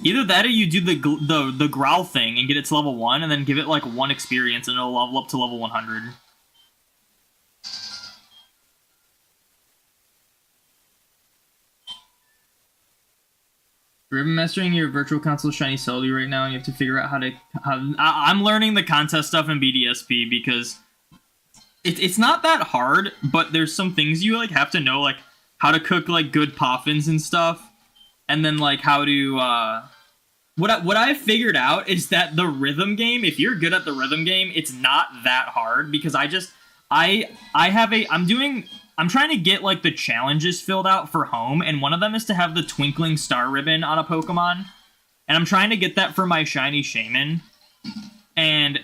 Either that or you do the growl thing and get it to level 1 and then give it like 1 experience and it'll level up to level 100. You're mastering your virtual console shiny slowly right now and you have to figure out how to... I'm learning the contest stuff in BDSP because it's not that hard, but there's some things you like have to know, like how to cook like good poffins and stuff. And then, like, how to, what I figured out is that the rhythm game, if you're good at the rhythm game, it's not that hard, because I'm trying to get, like, the challenges filled out for home, and one of them is to have the twinkling star ribbon on a Pokemon, and I'm trying to get that for my shiny Shaman, and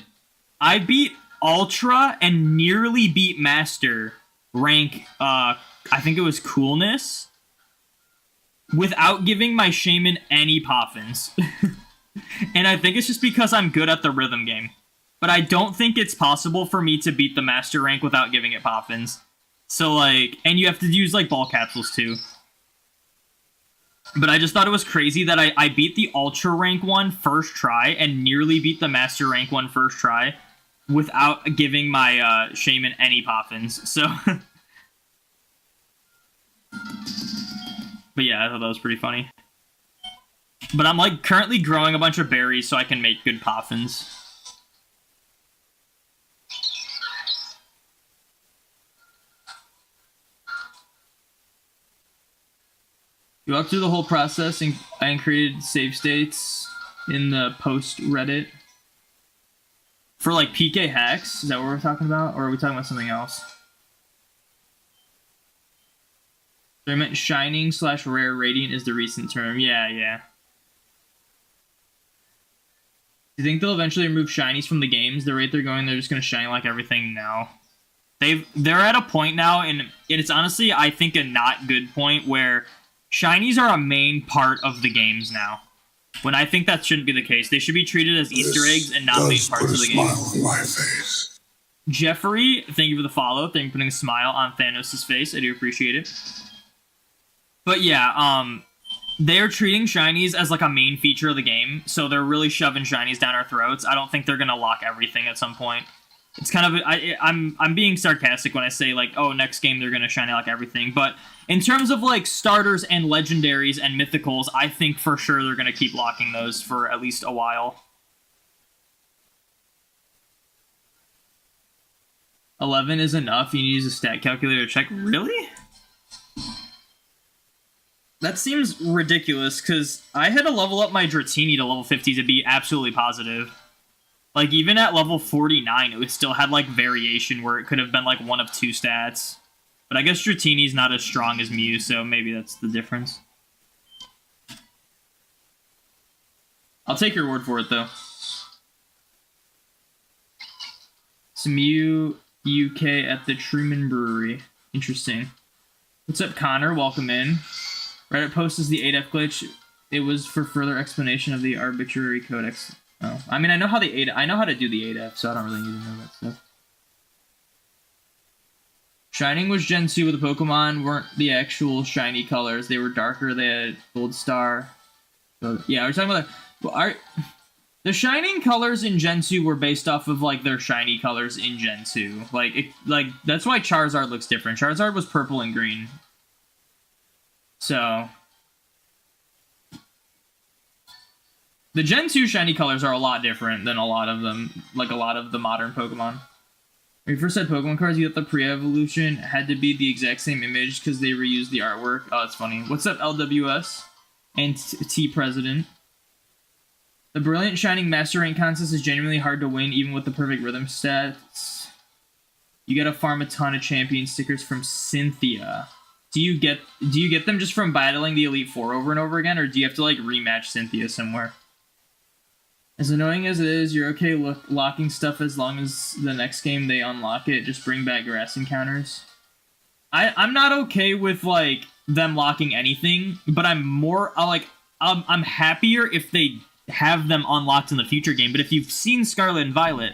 I beat Ultra and nearly beat Master rank, I think it was Coolness, without giving my Shaman any Poffins. And I think it's just because I'm good at the rhythm game. But I don't think it's possible for me to beat the Master rank without giving it Poffins. So, like, and you have to use, like, ball capsules, too. But I just thought it was crazy that I beat the Ultra rank one first try and nearly beat the Master rank one first try without giving my Shaman any Poffins. So... But yeah, I thought that was pretty funny. But I'm, like, currently growing a bunch of berries so I can make good Poffins. You walked through the whole process and created save states in the post Reddit. For, like, PK Hex? Is that what we're talking about? Or are we talking about something else? I meant Shining / Rare Radiant is the recent term. Yeah. Do you think they'll eventually remove shinies from the games? The rate they're going, they're just going to shiny like everything now. They're at a point now, and it's honestly, I think, a not good point, where shinies are a main part of the games now. When I think that shouldn't be the case. They should be treated as Easter eggs and not main parts of the game. Smile on my face. Jeffrey, thank you for the follow. Thank you for putting a smile on Thanos' face. I do appreciate it. But yeah, they're treating shinies as like a main feature of the game, so they're really shoving shinies down our throats. I don't think they're going to lock everything at some point. It's kind of I'm being sarcastic when I say like, oh, next game they're gonna shiny lock everything. But in terms of like starters and legendaries and mythicals, I think for sure they're gonna keep locking those for at least a while. 11 is enough. You need to use a stat calculator to check. Really? That seems ridiculous, because I had to level up my Dratini to level 50 to be absolutely positive. Like, even at level 49, it would still had, like, variation where it could have been, like, one of two stats. But I guess Dratini's not as strong as Mew, so maybe that's the difference. I'll take your word for it, though. It's Mew UK at the Truman Brewery. Interesting. What's up, Connor? Welcome in. Reddit post is the 8F glitch. It was for further explanation of the arbitrary codex. Oh, I mean, I know how to do the 8F, so I don't really need to know that stuff. Shining was Gen 2 with the Pokemon weren't the actual shiny colors. They were darker. They had Gold Star. So, yeah, we're talking about that. The shining colors in Gen 2 were based off of, like, their shiny colors in Gen 2. Like, that's why Charizard looks different. Charizard was purple and green. So, the Gen 2 shiny colors are a lot different than a lot of them, like a lot of the modern Pokemon. When you first had Pokemon cards, you thought the pre-evolution had to be the exact same image because they reused the artwork. Oh, that's funny. What's up, LWS? And T-President. The Brilliant Shining Master Rank contest is genuinely hard to win, even with the perfect rhythm stats. You gotta farm a ton of champion stickers from Cynthia. Do you get them just from battling the Elite Four over and over again, or do you have to, like, rematch Cynthia somewhere? As annoying as it is, you're okay locking stuff as long as the next game they unlock it. Just bring back grass encounters. I'm not okay with, like, them locking anything, but I'm more, I'm happier if they have them unlocked in the future game. But if you've seen Scarlet and Violet,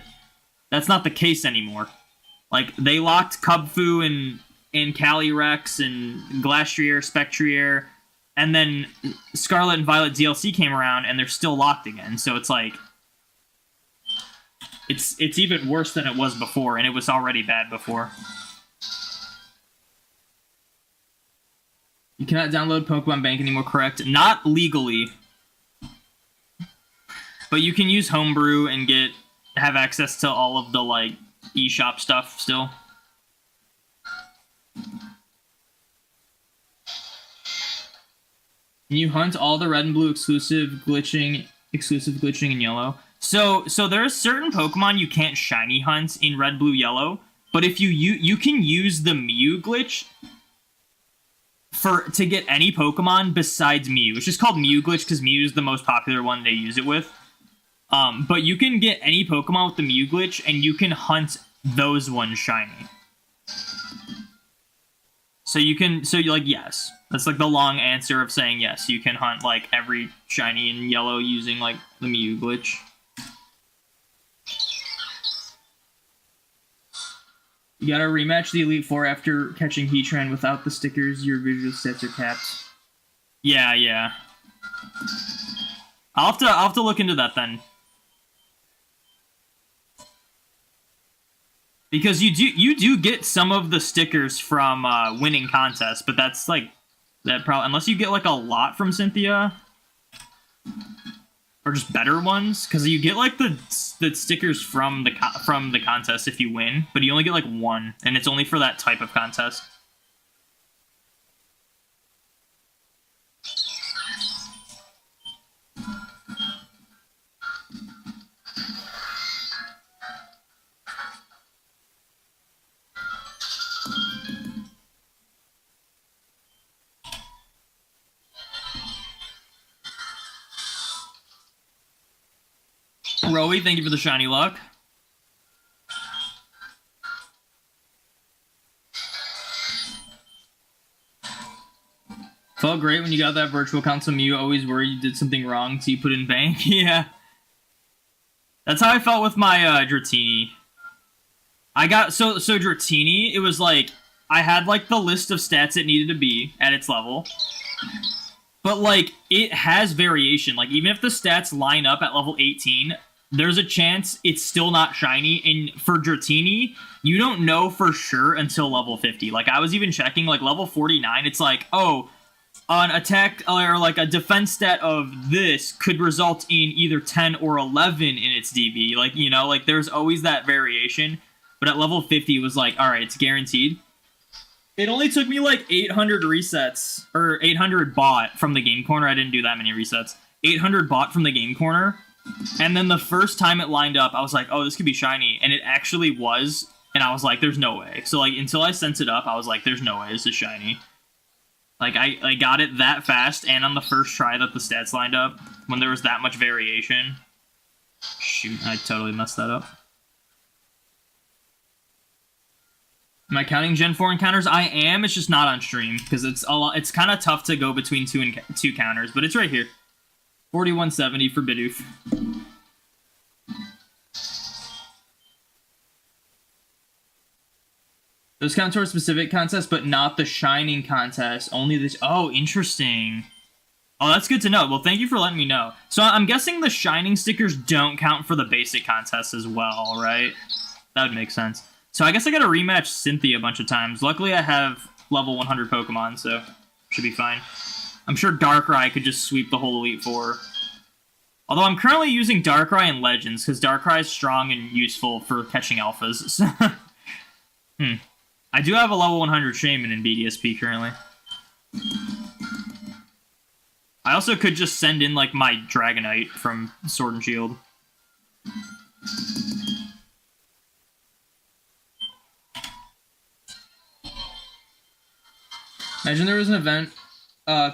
that's not the case anymore. Like, they locked Cubfu and Calyrex and Glastrier, Spectrier, and then Scarlet and Violet DLC came around and they're still locked again. So it's like, it's even worse than it was before, and it was already bad before. You cannot download Pokemon Bank anymore, correct? Not legally. But you can use Homebrew and have access to all of the, like, eShop stuff still. Can you hunt all the red and blue exclusive glitching in yellow? So there's certain Pokemon you can't shiny hunt in red, blue, yellow, but if you can use the Mew glitch to get any Pokemon besides Mew. It's just called Mew glitch because Mew is the most popular one they use it with. But you can get any Pokemon with the Mew glitch, and you can hunt those ones shiny. So yes. That's like the long answer of saying yes. You can hunt, like, every shiny in yellow using, like, the Mew glitch. You gotta rematch the Elite Four after catching Heatran. Without the stickers, your visual stats are capped. Yeah. I'll have to look into that then. Because you do get some of the stickers from winning contests, but that's like unless you get like a lot from Cynthia, or just better ones, because you get like the stickers from the contest if you win, but you only get like one, and it's only for that type of contest. Rowie, thank you for the shiny luck. Felt great when you got that virtual console Mew. Always worried you did something wrong till you put in bank. Yeah. That's how I felt with my Dratini. I got so Dratini, it was like I had like the list of stats it needed to be at its level. But like it has variation. Like even if the stats line up at level 18, there's a chance it's still not shiny. And for Dratini, you don't know for sure until level 50. Like, I was even checking, like, level 49, it's like, oh, an attack or, like, a defense stat of this could result in either 10 or 11 in its DB. Like, you know, like, there's always that variation. But at level 50, it was like, all right, it's guaranteed. It only took me, like, 800 resets, or 800 bought from the game corner. I didn't do that many resets. 800 bought from the game corner. And then the first time it lined up, I was like, oh, this could be shiny. And it actually was. And I was like, there's no way. So, like, until I sent it up, I was like, there's no way this is shiny. Like, I got it that fast, and on the first try that the stats lined up, when there was that much variation. Shoot, I totally messed that up. Am I counting Gen 4 encounters? I am, it's just not on stream, because it's kind of tough to go between two counters, but it's right here. 4170 for Bidoof. Those count towards specific contests, but not the Shining contest. Only this. Oh, interesting. Oh, that's good to know. Well, thank you for letting me know. So I'm guessing the Shining stickers don't count for the basic contests as well, right? That would make sense. So I guess I gotta rematch Cynthia a bunch of times. Luckily, I have level 100 Pokemon, so should be fine. I'm sure Darkrai could just sweep the whole Elite Four. Although I'm currently using Darkrai in Legends, because Darkrai is strong and useful for catching alphas. So I do have a level 100 Shaman in BDSP currently. I also could just send in, like, my Dragonite from Sword and Shield. Imagine there was an event,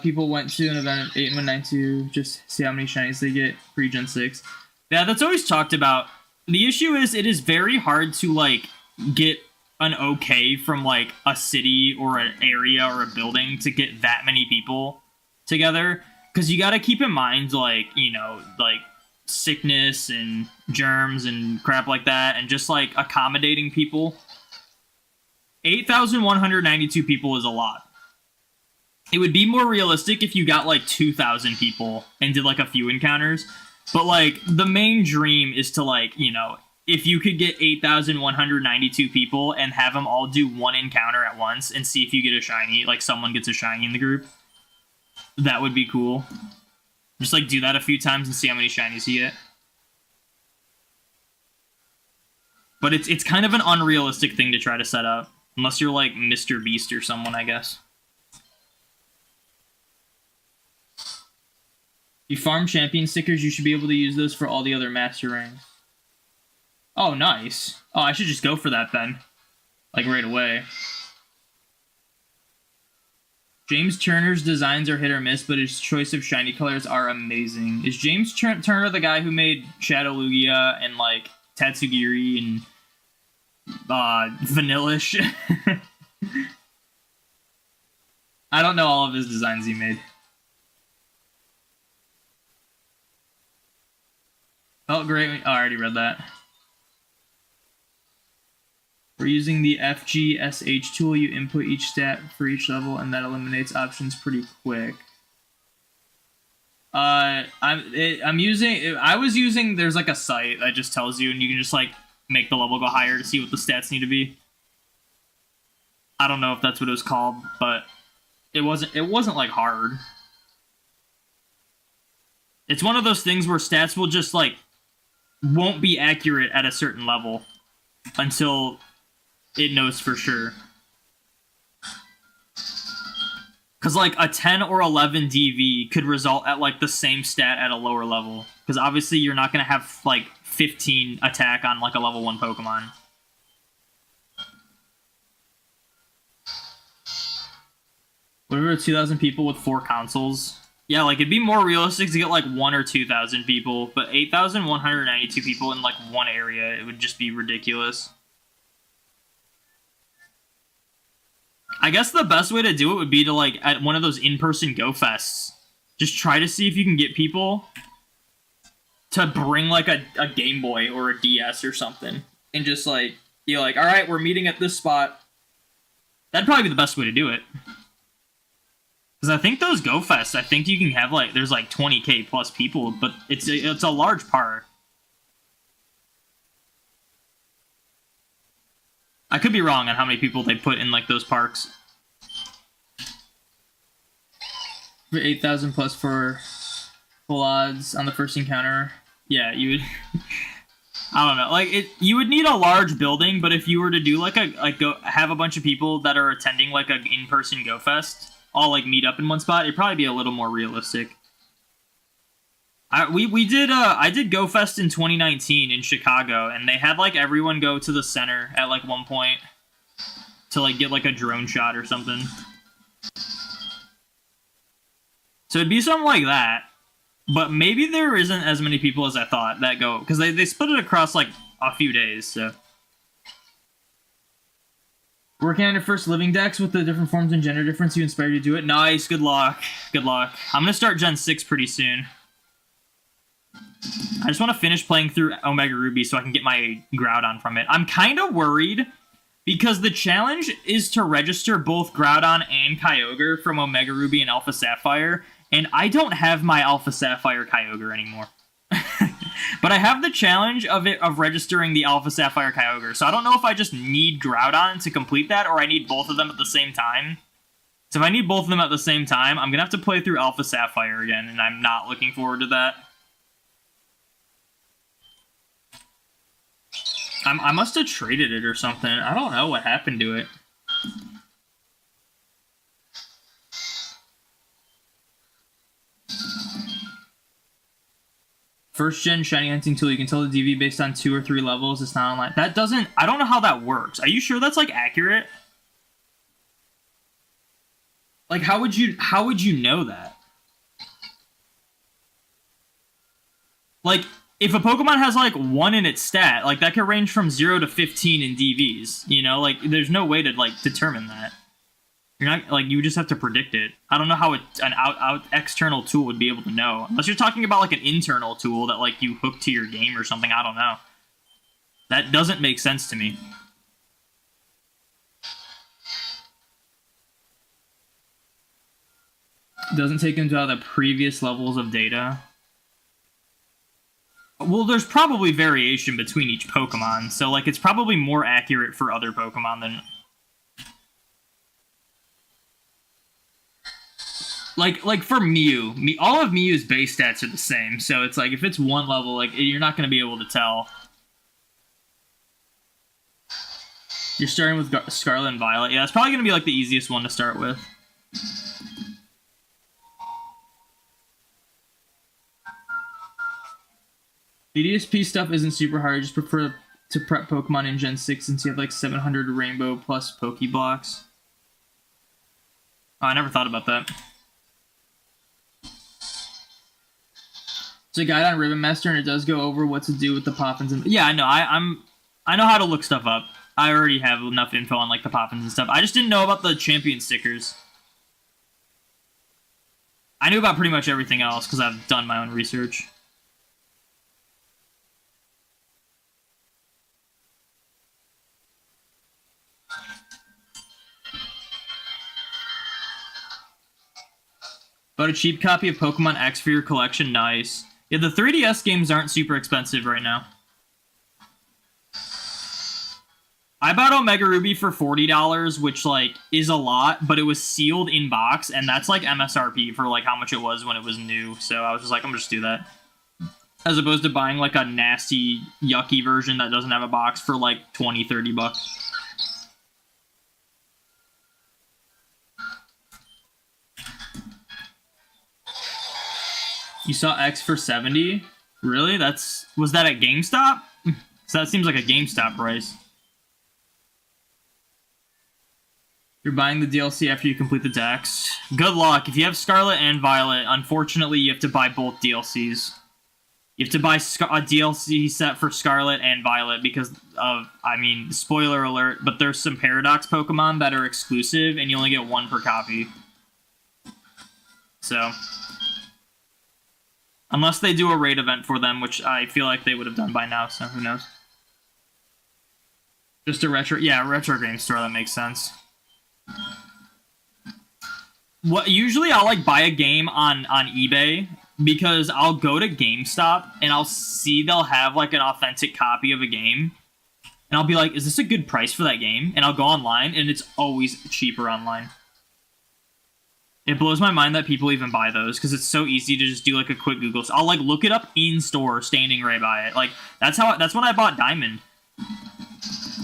people went to an event 8192, just see how many shinies they get pre-Gen 6. Yeah, that's always talked about. The issue is, it is very hard to, like, get an okay from, like, a city or an area or a building to get that many people together. Because you gotta keep in mind, like, you know, like, sickness and germs and crap like that, and just, like, accommodating people. 8,192 people is a lot. It would be more realistic if you got, like, 2,000 people and did, like, a few encounters. But, like, the main dream is to, like, you know, if you could get 8,192 people and have them all do one encounter at once and see if you get a shiny, like, someone gets a shiny in the group, that would be cool. Just, like, do that a few times and see how many shinies you get. But it's kind of an unrealistic thing to try to set up. Unless you're, like, Mr. Beast or someone, I guess. You farm champion stickers, you should be able to use those for all the other master rings. Oh, nice. Oh, I should just go for that then. Like, right away. James Turner's designs are hit or miss, but his choice of shiny colors are amazing. Is James Turner the guy who made Shadow Lugia and, like, Tatsugiri and Vanillish? I don't know all of his designs he made. Oh, great. Oh, I already read that. We're using the FGSH tool. You input each stat for each level, and that eliminates options pretty quick. I was using, there's like a site that just tells you, and you can just like make the level go higher to see what the stats need to be. I don't know if that's what it was called, but it wasn't like hard. It's one of those things where stats will just like won't be accurate at a certain level until it knows for sure. Because, like, a 10 or 11 DV could result at, like, the same stat at a lower level. Because, obviously, you're not going to have, like, 15 attack on, like, a level 1 Pokemon. What about 2,000 people with 4 consoles? Yeah, like, it'd be more realistic to get, like, 1 or 2,000 people. But 8,192 people in, like, one area, it would just be ridiculous. I guess the best way to do it would be to, like, at one of those in-person Go Fests, just try to see if you can get people to bring, like, a Game Boy or a DS or something. And just, like, you're like, alright, we're meeting at this spot. That'd probably be the best way to do it. Because I think those Go Fests, I think you can have, like, there's, like, 20k plus people, but it's a large part. I could be wrong on how many people they put in like those parks. For 8,000 plus for full odds on the first encounter. Yeah, you would. I don't know. Like you would need a large building, but if you were to do like go have a bunch of people that are attending like an in-person Go Fest, all like meet up in one spot, it'd probably be a little more realistic. I did Go Fest in 2019 in Chicago, and they had like everyone go to the center at like one point to like get like a drone shot or something. So it'd be something like that, but maybe there isn't as many people as I thought that go, because they split it across like a few days. So working on your first living decks with the different forms and gender difference, you inspired you to do it. Nice, good luck, good luck. I'm gonna start Gen 6 pretty soon. I just want to finish playing through Omega Ruby so I can get my Groudon from it. I'm kind of worried because the challenge is to register both Groudon and Kyogre from Omega Ruby and Alpha Sapphire, and I don't have my Alpha Sapphire Kyogre anymore. But I have the challenge of registering the Alpha Sapphire Kyogre, so I don't know if I just need Groudon to complete that or I need both of them at the same time. So if I need both of them at the same time, I'm going to have to play through Alpha Sapphire again, and I'm not looking forward to that. I must have traded it or something. I don't know what happened to it. First gen shiny hunting tool. You can tell the DV based on 2 or 3 levels. It's not online. That doesn't... I don't know how that works. Are you sure that's, like, accurate? Like, how would you know that? Like... If a Pokemon has, like, 1 in its stat, like, that could range from 0 to 15 in DVs, you know? Like, there's no way to, like, determine that. You're not, like, you just have to predict it. I don't know how an external tool would be able to know. Unless you're talking about, like, an internal tool that, like, you hook to your game or something, I don't know. That doesn't make sense to me. Doesn't take into account the previous levels of data. Well, there's probably variation between each Pokemon, so, like, it's probably more accurate for other Pokemon than... Like for Mew, all of Mew's base stats are the same, so it's like, if it's one level, like, you're not going to be able to tell. You're starting with Scarlet and Violet. Yeah, it's probably going to be, like, the easiest one to start with. The DSP stuff isn't super hard. I just prefer to prep Pokemon in Gen 6 since you have like 700 Rainbow plus Pokeblocks. Oh, I never thought about that. It's a guide on Ribbon Master, and it does go over what to do with the Poffins. And yeah, I know. I know how to look stuff up. I already have enough info on like the Poffins and stuff. I just didn't know about the champion stickers. I knew about pretty much everything else because I've done my own research. Bought a cheap copy of Pokemon X for your collection. Nice. Yeah, the 3DS games aren't super expensive right now. I bought Omega Ruby for $40, which, like, is a lot, but it was sealed in box, and that's, like, MSRP for, like, how much it was when it was new. So I was just like, I'm gonna just do that. As opposed to buying, like, a nasty, yucky version that doesn't have a box for, like, 20, 30 bucks. You saw X for 70? Really? Was that at GameStop? So that seems like a GameStop price. You're buying the DLC after you complete the decks. Good luck. If you have Scarlet and Violet, unfortunately, you have to buy both DLCs. You have to buy a DLC set for Scarlet and Violet because of, I mean, spoiler alert, but there's some Paradox Pokemon that are exclusive, and you only get 1 per copy. So... Unless they do a raid event for them, which I feel like they would have done by now, so who knows. Just a retro... Yeah, a retro game store, that makes sense. Usually I'll, like, buy a game on eBay, because I'll go to GameStop, and I'll see they'll have, like, an authentic copy of a game. and I'll be like, is this a good price for that game? And I'll go online, and it's always cheaper online. It blows my mind that people even buy those, because it's so easy to just do like a quick Google. So I'll like look it up in store, standing right by it. Like that's when I bought Diamond.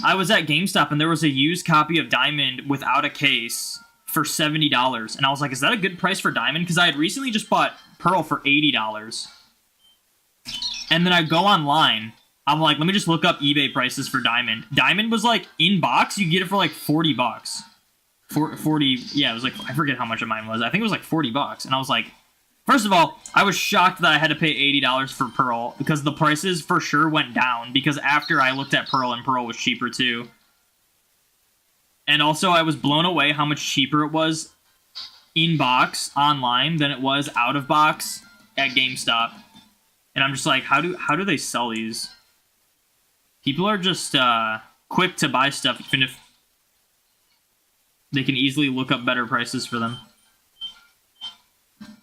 I was at GameStop, and there was a used copy of Diamond without a case for $70, and I was like, is that a good price for Diamond? Because I had recently just bought Pearl for $80. And then I go online. I'm like, let me just look up eBay prices for Diamond. Diamond was like, in box, you get it for like $40. 40, yeah, it was like, I forget how much of mine was. I think it was like $40. And I was like, first of all, I was shocked that I had to pay $80 for Pearl, because the prices for sure went down, because after I looked at Pearl, and Pearl was cheaper too. And also, I was blown away how much cheaper it was in box online than it was out of box at GameStop. And I'm just like, how do they sell these? People are just quick to buy stuff, even if they can easily look up better prices for them.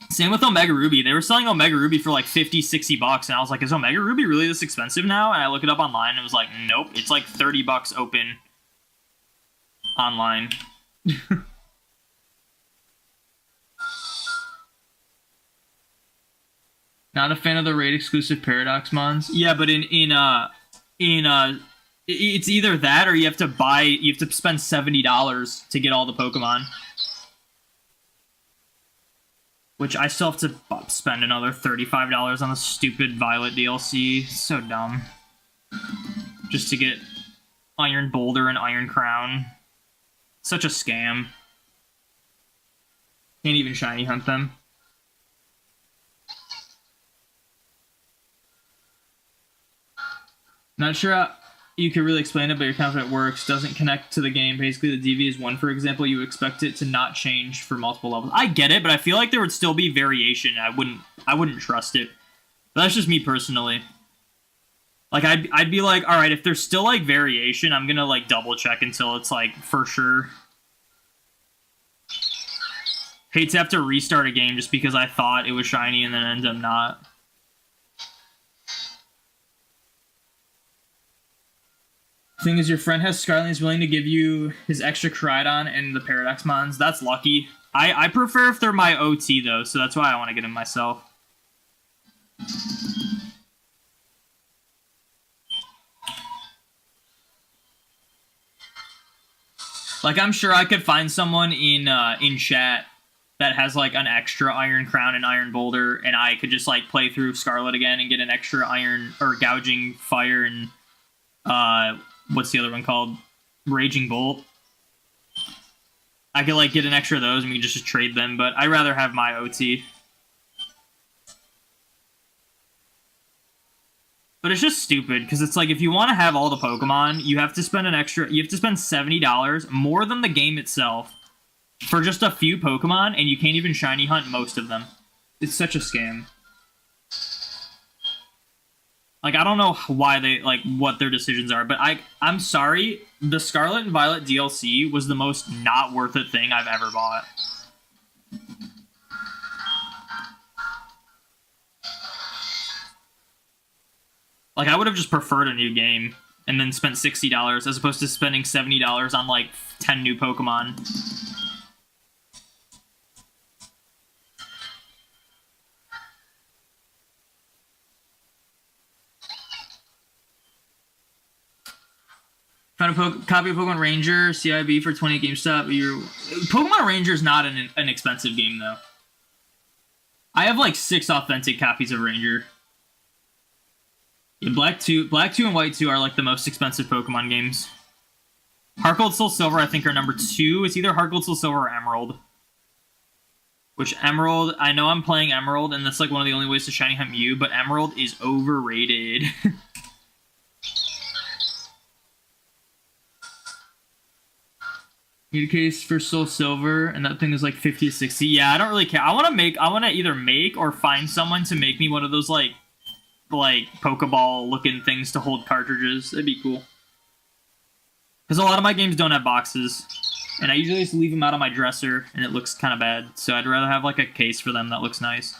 Same with Omega Ruby. They were selling Omega Ruby for like $50, $60, and I was like, is Omega Ruby really this expensive now? And I look it up online, and it was like, nope, it's like $30 open online. Not a fan of the raid exclusive Paradox mons. Yeah, but it's either that, or you have to spend $70 to get all the Pokemon. Which I still have to spend another $35 on the stupid Violet DLC. It's so dumb. Just to get Iron Boulder and Iron Crown. Such a scam. Can't even shiny hunt them. Not sure how you could really explain it, but you're confident it works. Doesn't connect to the game. Basically, the DV is 1, for example. You expect it to not change for multiple levels. I get it, but I feel like there would still be variation. I wouldn't trust it. But that's just me personally. Like, I'd be like, all right, if there's still, like, variation, I'm gonna, like, double-check until it's, like, for sure. Hate to have to restart a game just because I thought it was shiny and then it ends up not. Thing is, your friend has Scarlet, is willing to give you his extra Koraidon and the Paradox Mons. That's lucky. I prefer if they're my OT, though, so that's why I want to get them myself. Like, I'm sure I could find someone in chat that has, like, an extra Iron Crown and Iron Boulder, and I could just, like, play through Scarlet again and get an extra Iron, or Gouging Fire and, what's the other one called? Raging Bolt. I could, like, get an extra of those and we can just trade them, but I'd rather have my OT. But it's just stupid, because it's like, if you want to have all the Pokemon, you have to spend $70, more than the game itself, for just a few Pokemon, and you can't even shiny hunt most of them. It's such a scam. Like, I don't know why they, like, what their decisions are, but I'm sorry, the Scarlet and Violet DLC was the most not worth it thing I've ever bought. Like, I would have just preferred a new game and then spent $60 as opposed to spending $70 on, like, 10 new Pokemon. Found a copy of Pokemon Ranger, CIB for 20 GameStop. Pokemon Ranger is not an expensive game, though. I have, like, 6 authentic copies of Ranger. Yeah, Black 2 and White 2 are, like, the most expensive Pokemon games. Heart Gold, Soul Silver, I think, are number 2. It's either Heart Gold, Soul Silver, or Emerald. Which, Emerald, I know I'm playing Emerald, and that's, like, one of the only ways to shiny hunt Mew, but Emerald is overrated. Need a case for Soul Silver, and that thing is like 50 to 60. Yeah, I don't really care. I want to either make or find someone to make me one of those like Pokeball looking things to hold cartridges. That'd be cool. Because a lot of my games don't have boxes, and I usually just leave them out on my dresser, and it looks kind of bad. So I'd rather have like a case for them that looks nice.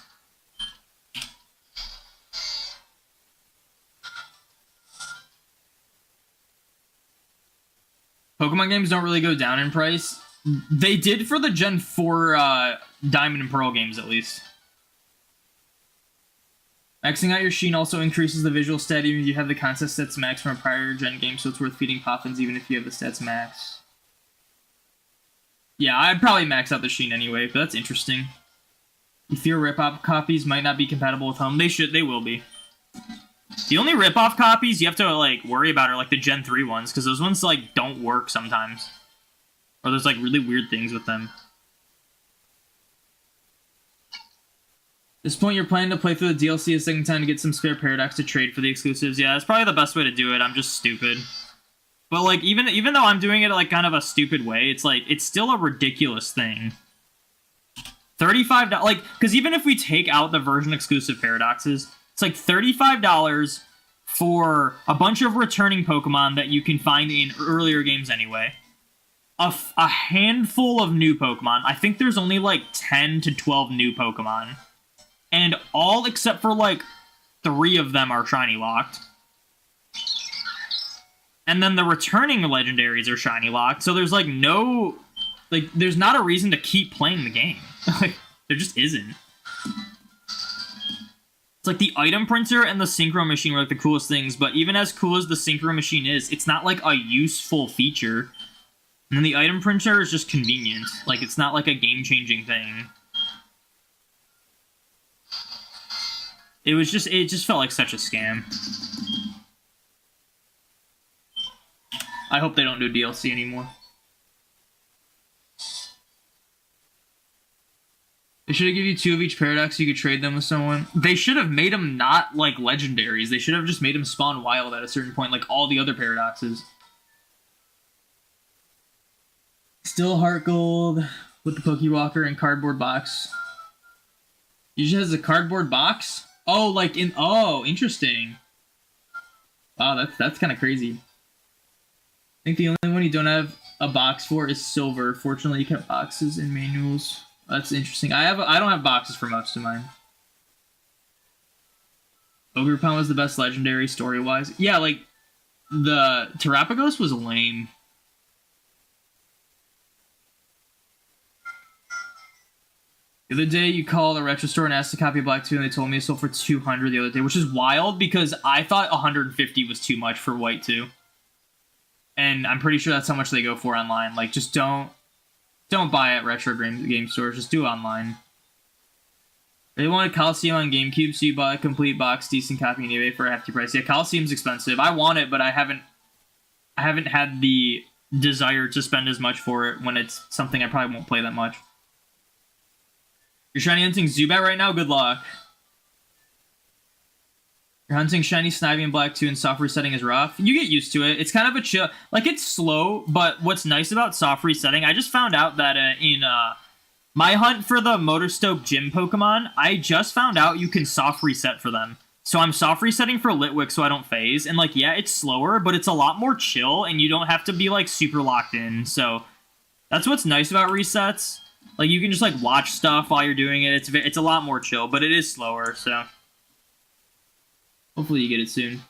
Pokemon games don't really go down in price. They did for the Gen 4 Diamond and Pearl games, at least. Maxing out your Sheen also increases the visual stat even if you have the contest stats max from a prior gen game, so it's worth feeding Poffins even if you have the stats max. Yeah, I'd probably max out the Sheen anyway, but that's interesting. You fear rip-off copies might not be compatible with home. They will be. The only rip-off copies you have to, like, worry about are, like, the Gen 3 ones, because those ones, like, don't work sometimes. Or there's, like, really weird things with them. At this point, you're planning to play through the DLC a second time to get some spare Paradox to trade for the exclusives. Yeah, that's probably the best way to do it. I'm just stupid. But, like, even though I'm doing it, like, kind of a stupid way, it's, like, it's still a ridiculous thing. $35, like, because even if we take out the version exclusive Paradoxes, it's like $35 for a bunch of returning Pokemon that you can find in earlier games anyway. A handful of new Pokemon. I think there's only, like, 10 to 12 new Pokemon. And all except for, like, 3 of them are shiny locked. And then the returning legendaries are shiny locked, so there's, like, no... Like, there's not a reason to keep playing the game. Like, there just isn't. It's like the item printer and the synchro machine were, like, the coolest things, but even as cool as the synchro machine is, it's not, like, a useful feature. And then the item printer is just convenient. Like, it's not, like, a game-changing thing. It just felt like such a scam. I hope they don't do DLC anymore. They should have given you 2 of each Paradox so you could trade them with someone. They should have made them not, like, legendaries. They should have just made them spawn wild at a certain point, like all the other Paradoxes. Still Heart Gold with the Pokewalker and cardboard box. Usually has a cardboard box? Oh, like in... Oh, interesting. Wow, that's kind of crazy. I think the only one you don't have a box for is Silver. Fortunately, you kept boxes in manuals. That's interesting. I don't have boxes for most of mine. Ogerpon was the best legendary story-wise. Yeah, like, the Terapagos was lame. The other day, you called a retro store and asked to copy Black 2, and they told me it sold for $200 the other day, which is wild because I thought $150 was too much for White 2. And I'm pretty sure that's how much they go for online. Like, just don't buy at retro game stores. Just do it online. They wanted Coliseum on GameCube, so you bought a complete box, decent copy on eBay for a hefty price. Yeah, Coliseum's expensive. I want it, but I haven't had the desire to spend as much for it when it's something I probably won't play that much. You're shiny hunting Zubat right now? Good luck. You're hunting shiny Snivy and Black 2 and soft resetting is rough. You get used to it. It's kind of a chill... Like, it's slow, but what's nice about soft resetting... I just found out that in my hunt for the Motorstoke Gym Pokemon, I just found out you can soft reset for them. So I'm soft resetting for Litwick so I don't phase. And, like, yeah, it's slower, but it's a lot more chill, and you don't have to be, like, super locked in. So that's what's nice about resets. Like, you can just, like, watch stuff while you're doing it. It's a lot more chill, but it is slower, so... Hopefully you get it soon.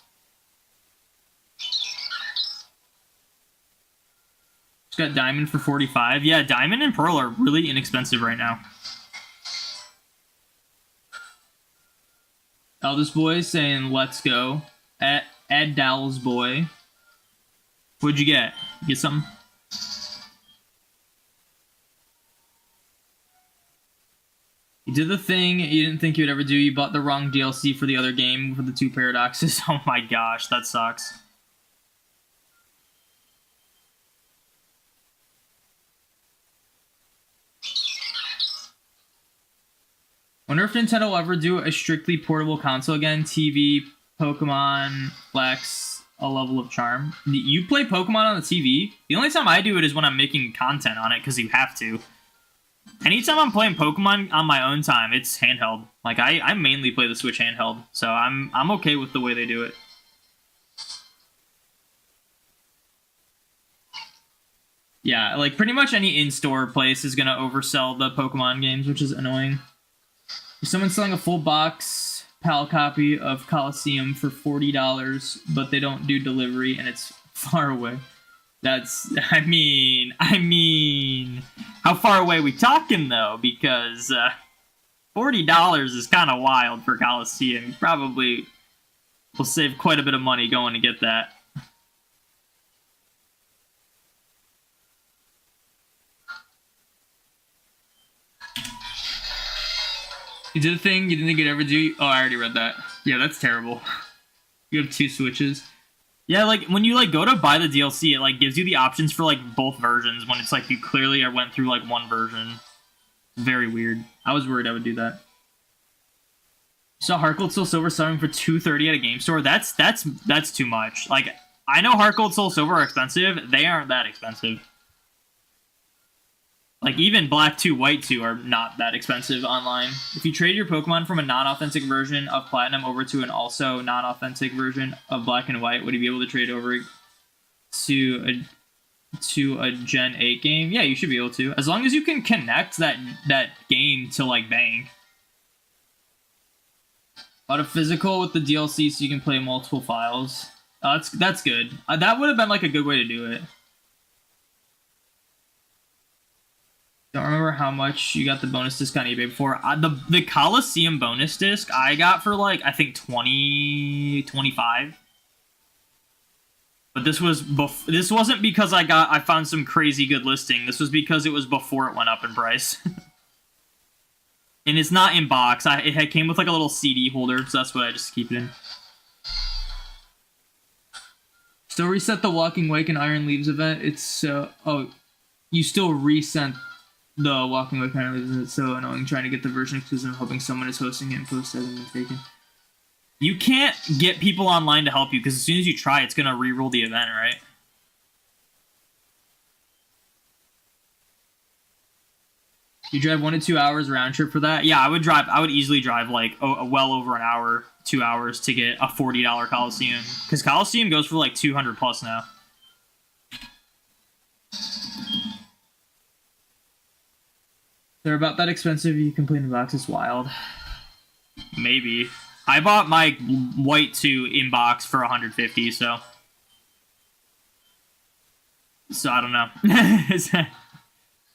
Just got Diamond for $45. Yeah, Diamond and Pearl are really inexpensive right now. Eldest Boy saying, let's go. Ed Dowell's Boy. What'd you get? Get something? You did the thing you didn't think you'd ever do. You bought the wrong DLC for the other game for the 2 Paradoxes. Oh my gosh, that sucks. Wonder if Nintendo will ever do a strictly portable console again. TV, Pokemon, Flex, a level of charm. You play Pokemon on the TV? The only time I do it is when I'm making content on it, because you have to. Anytime I'm playing Pokemon on my own time, it's handheld. Like, I mainly play the Switch handheld, so I'm okay with the way they do it. Yeah, like, pretty much any in-store place is gonna oversell the Pokemon games, which is annoying. If someone's selling a full box PAL copy of Coliseum for $40, but they don't do delivery and it's far away. I mean, how far away we talking though? Because $40 is kind of wild for Coliseum. You probably will save quite a bit of money going to get that. You did a thing you didn't think you'd ever do. Oh, I already read that. Yeah, that's terrible. You have 2 switches. Yeah, like when you like go to buy the DLC, it like gives you the options for like both versions when it's like you clearly went through like one version. Very weird. I was worried I would do that. Saw Heart Gold Soul Silver selling for $230 at a game store. That's too much. Like I know Heart Gold Soul Silver are expensive. They aren't that expensive. Like, even Black 2, White 2 are not that expensive online. If you trade your Pokemon from a non-authentic version of Platinum over to an also non-authentic version of Black and White, would you be able to trade over to a Gen 8 game? Yeah, you should be able to. As long as you can connect that game to, like, Bang. Bought a physical with the DLC so you can play multiple files. That's good. That would have been, like, a good way to do it. Don't remember how much you got the bonus disc on eBay before. The Coliseum bonus disc I got for like I think 20, 25. But this wasn't because I found some crazy good listing. This was because it was before it went up in price. And it's not in box. It came with like a little CD holder, so that's what I just keep it in. Still reset the Walking Wake and Iron Leaves event. It's so you still reset the Walking Away kind of leaves it so annoying trying to get the version exclusive and hoping someone is hosting it and post hasn't been taken. You can't get people online to help you because as soon as you try, it's going to reroll the event, right? You drive 1 to 2 hours round trip for that? Yeah, I would easily drive like well over an hour, 2 hours to get a $40 Coliseum. Because Coliseum goes for like 200 plus now. They're about that expensive. You can play in the box. It's wild. Maybe. I bought my White 2 in box for 150, so I don't know.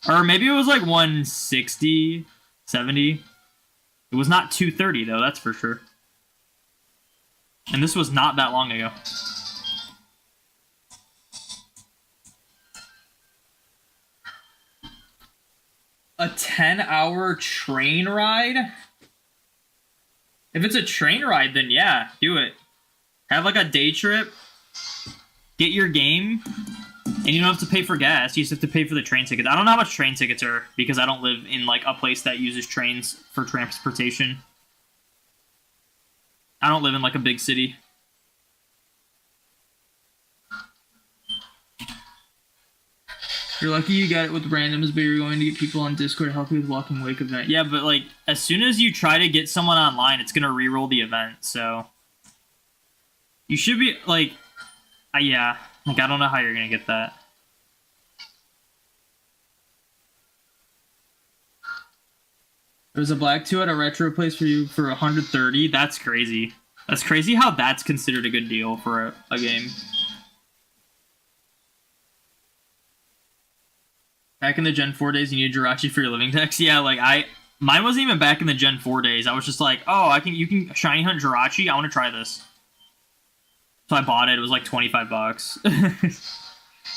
Or maybe it was like 160, 70. It was not 230 though, that's for sure. And this was not that long ago. A 10-hour train ride? If it's a train ride, then yeah, do it. Have like a day trip. Get your game. And you don't have to pay for gas. You just have to pay for the train tickets. I don't know how much train tickets are because I don't live in like a place that uses trains for transportation. I don't live in like a big city. You're lucky you got it with randoms, but you're going to get people on Discord to help you with Walking Wake event. Yeah, but like as soon as you try to get someone online, it's gonna reroll the event. So you should be like, yeah. Like I don't know how you're gonna get that. There's a Black 2 at a retro place for you for 130. That's crazy. That's crazy how that's considered a good deal for a game. Back in the Gen 4 days, you needed Jirachi for your living decks. Yeah, like mine wasn't even back in the Gen 4 days. I was just like, oh, you can shiny hunt Jirachi. I want to try this. So I bought it. It was like 25 bucks.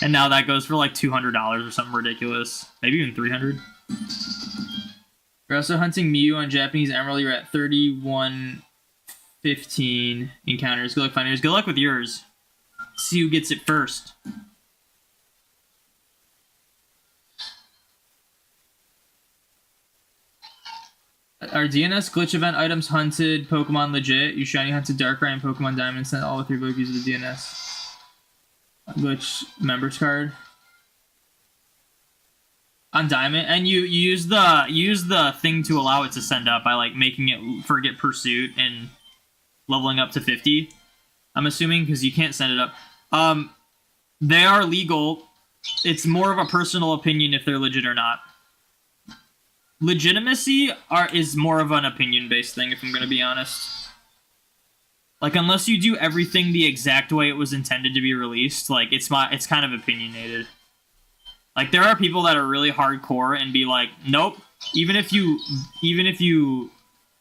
And now that goes for like $200 or something ridiculous. Maybe even 300. We're also hunting Mew on Japanese Emerald. You're at 3115 encounters. Good luck finding yours. Good luck with yours. See who gets it first. Our DNS glitch event items hunted Pokemon legit. You shiny hunted Darkrai and Pokemon Diamond. Sent all with your Pokeballs of the DNS glitch members card on Diamond, and you use the thing to allow it to send up by like making it forget pursuit and leveling up to 50. I'm assuming because you can't send it up. They are legal. It's more of a personal opinion if they're legit or not. Legitimacy is more of an opinion-based thing, if I'm going to be honest. Like, unless you do everything the exact way it was intended to be released, like, it's kind of opinionated. Like, there are people that are really hardcore and be like, nope, even if you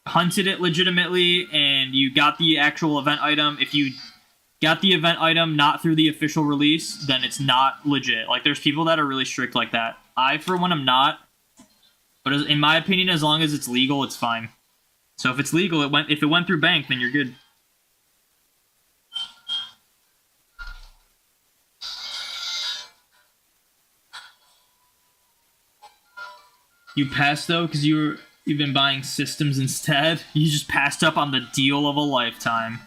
hunted it legitimately and you got the actual event item, if you got the event item not through the official release, then it's not legit. Like, there's people that are really strict like that. I, for one, am not. But in my opinion, as long as it's legal, it's fine. So if it's legal, if it went through bank, then you're good. You passed, though, because you've been buying systems instead? You just passed up on the deal of a lifetime.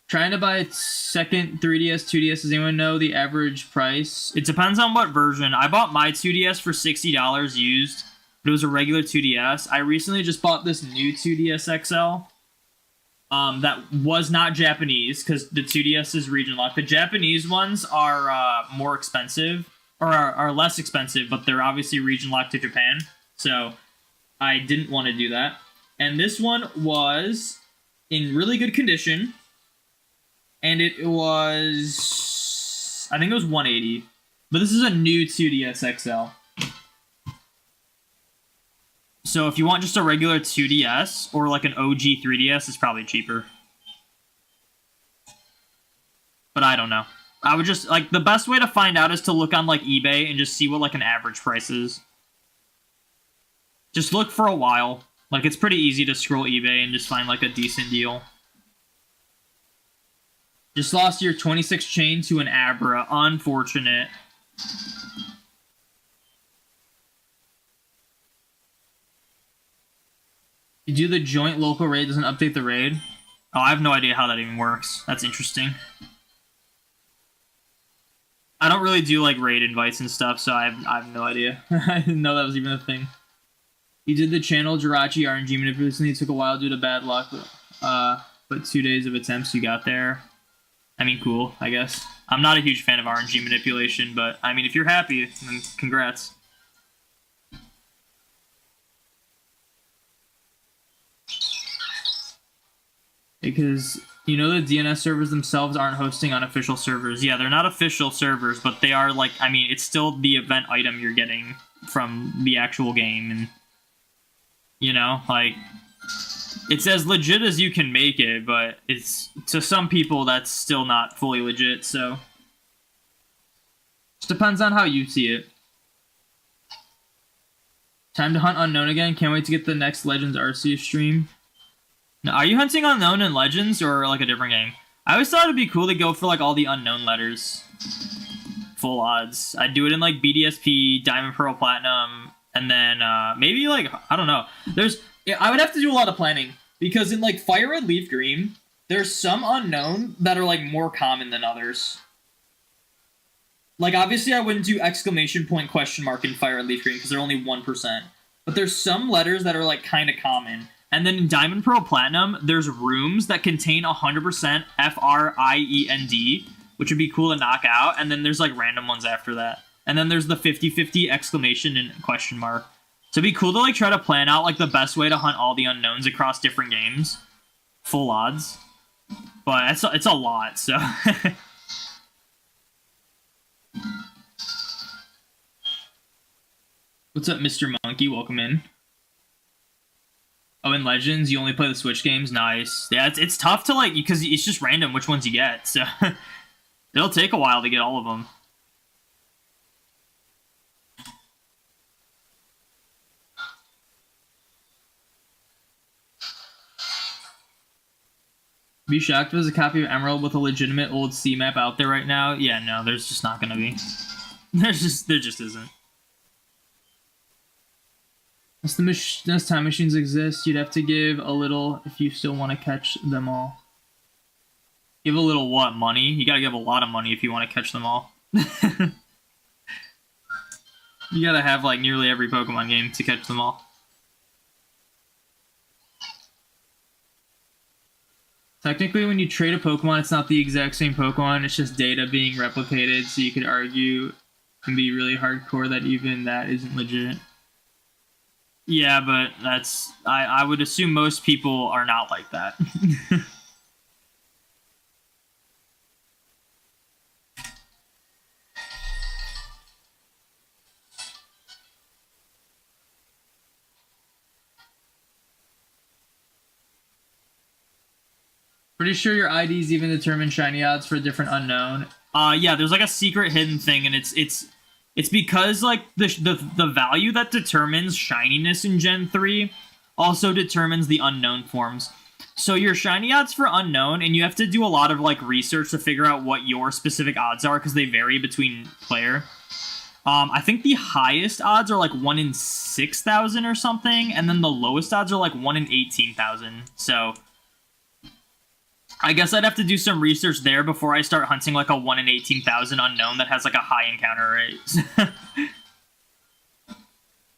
Trying to buy a second 3DS, 2DS, does anyone know the average price? It depends on what version. I bought my 2DS for $60 used, but it was a regular 2DS. I recently just bought this new 2DS XL. That was not Japanese, because the 2DS is region locked. The Japanese ones are more expensive, or are less expensive, but they're obviously region locked to Japan, so I didn't want to do that. And this one was in really good condition, and it was, I think it was $180, but this is a new 2DS XL. So if you want just a regular 2DS or like an OG 3DS, it's probably cheaper. But I don't know. I would just, like, the best way to find out is to look on, like, eBay and just see what, like, an average price is. Just look for a while. Like, it's pretty easy to scroll eBay and just find, like, a decent deal. Just lost your 26 chain to an Abra. Unfortunate. You do the joint local raid, doesn't update the raid? Oh, I have no idea how that even works. That's interesting. I don't really do, like, raid invites and stuff, so I have no idea. I didn't know that was even a thing. You did the channel Jirachi RNG manipulation. It took a while due to bad luck, but 2 days of attempts you got there. I mean, cool, I guess. I'm not a huge fan of RNG manipulation, but, I mean, if you're happy, then congrats. Because, you know, the DNS servers themselves aren't hosting on official servers. Yeah, they're not official servers, but they are, like, I mean, it's still the event item you're getting from the actual game. And, you know, like, it's as legit as you can make it, but it's, to some people, that's still not fully legit, so. Just depends on how you see it. Time to hunt Unknown again. Can't wait to get the next Legends Arceus stream. Now, are you hunting Unknown in Legends or like a different game? I always thought it'd be cool to go for like all the Unknown letters. Full odds. I'd do it in like BDSP, Diamond, Pearl, Platinum, and then maybe like, I don't know. I would have to do a lot of planning because in like Fire Red, Leaf Green, there's some Unknown that are like more common than others. Like obviously I wouldn't do exclamation point question mark in Fire Red, Leaf Green because they're only 1%. But there's some letters that are like kind of common. And then in Diamond, Pearl, Platinum, there's rooms that contain 100% FRIEND, which would be cool to knock out. And then there's like random ones after that. And then there's the 50-50 exclamation and question mark. So it'd be cool to like try to plan out like the best way to hunt all the unknowns across different games. Full odds. But it's a lot, so. What's up, Mr. Monkey? Welcome in. Oh, in Legends, you only play the Switch games? Nice. Yeah, it's tough to, like, because it's just random which ones you get, so it'll take a while to get all of them. Be shocked if there's a copy of Emerald with a legitimate old C map out there right now? Yeah, no, there's just not gonna be. There just isn't. Unless time machines exist, you'd have to give a little if you still want to catch them all. Give a little what? Money? You gotta give a lot of money if you want to catch them all. You gotta have like nearly every Pokemon game to catch them all. Technically, when you trade a Pokemon, it's not the exact same Pokemon, it's just data being replicated, so you could argue Can be really hardcore that even that isn't legit. Yeah, but that's I would assume most people are not like that. Pretty sure your IDs even determine shiny odds for a different unknown. Yeah, there's like a secret hidden thing, and it's because like the value that determines shininess in Gen 3 also determines the unknown forms. So your shiny odds for unknown, and you have to do a lot of like research to figure out what your specific odds are because they vary between player. I think the highest odds are like 1 in 6,000 or something, and then the lowest odds are like 1 in 18,000. So I guess I'd have to do some research there before I start hunting like a 1 in 18,000 unknown that has like a high encounter rate.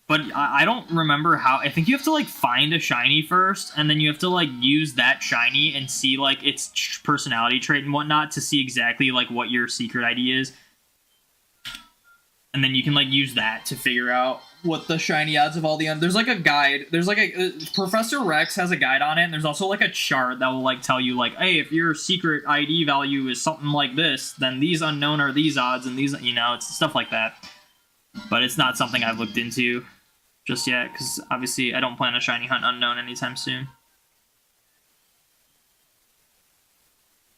But I don't remember how. I think you have to like find a shiny first, and then you have to like use that shiny and see like its personality trait and whatnot to see exactly like what your secret ID is. And then you can like use that to figure out what the shiny odds of all the there's like a guide. There's like a Professor Rex has a guide on it, and there's also like a chart that will like tell you like, hey, if your secret ID value is something like this, then these unknown are these odds, and these, you know, it's stuff like that. But it's not something I've looked into just yet, because obviously I don't plan a shiny hunt unknown anytime soon.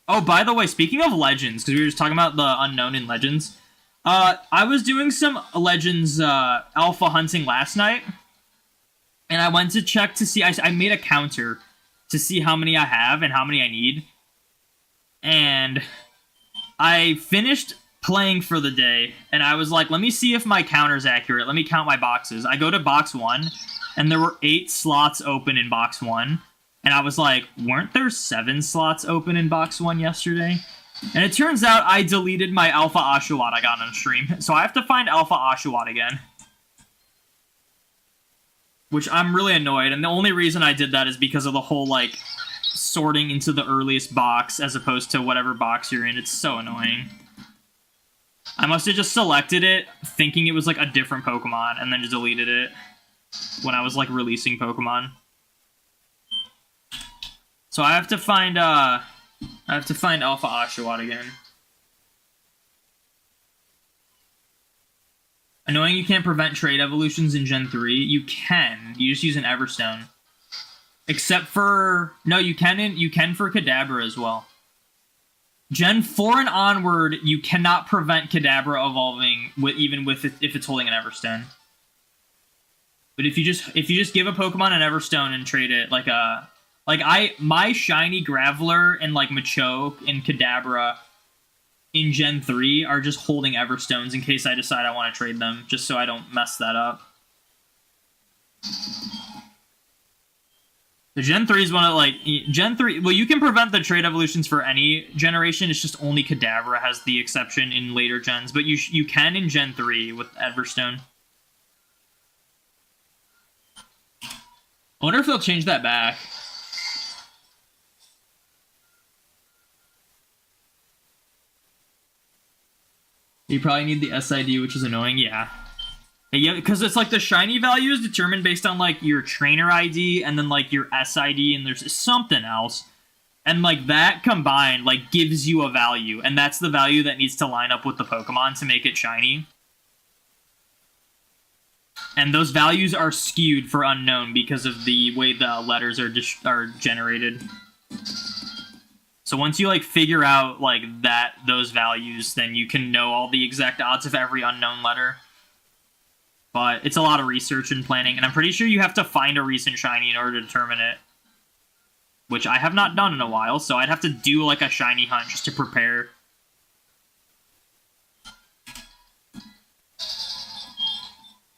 Oh, by the way, speaking of Legends, because we were just talking about the unknown in Legends, I was doing some Legends alpha hunting last night, and I went to check to see, I made a counter to see how many I have and how many I need, and I finished playing for the day, and I was like, let me see if my counter's accurate. Let me count my boxes. I go to box 1, and there were 8 slots open in box 1, and I was like, weren't there 7 slots open in box 1 yesterday? And it turns out I deleted my Alpha Oshawott I got on stream, so I have to find Alpha Oshawott again. Which I'm really annoyed, and the only reason I did that is because of the whole, like, sorting into the earliest box as opposed to whatever box you're in. It's so annoying. I must have just selected it thinking it was like a different Pokemon and then just deleted it when I was like releasing Pokemon. So I have to find Alpha Oshawott again. Annoying you can't prevent trade evolutions in Gen 3. You can. You just use an Everstone. Except for... No, you can for Kadabra as well. Gen 4 and onward, you cannot prevent Kadabra evolving even if it's holding an Everstone. But if you just give a Pokemon an Everstone and trade it my shiny Graveler and like Machoke and Kadabra in Gen 3 are just holding Everstones in case I decide I want to trade them, just so I don't mess that up. The Gen 3 is one of, like, Gen 3... Well, you can prevent the trade evolutions for any generation. It's just only Kadabra has the exception in later gens. But you can in Gen 3 with Everstone. I wonder if they'll change that back. You probably need the SID, which is annoying. Yeah. Yeah, because it's like the shiny value is determined based on like your trainer ID and then like your SID, and there's something else. And like that combined like gives you a value, and that's the value that needs to line up with the Pokemon to make it shiny. And those values are skewed for unknown because of the way the letters are generated. So once you like figure out like those values, then you can know all the exact odds of every unknown letter. But it's a lot of research and planning, and I'm pretty sure you have to find a recent shiny in order to determine it. Which I have not done in a while, so I'd have to do like a shiny hunt just to prepare.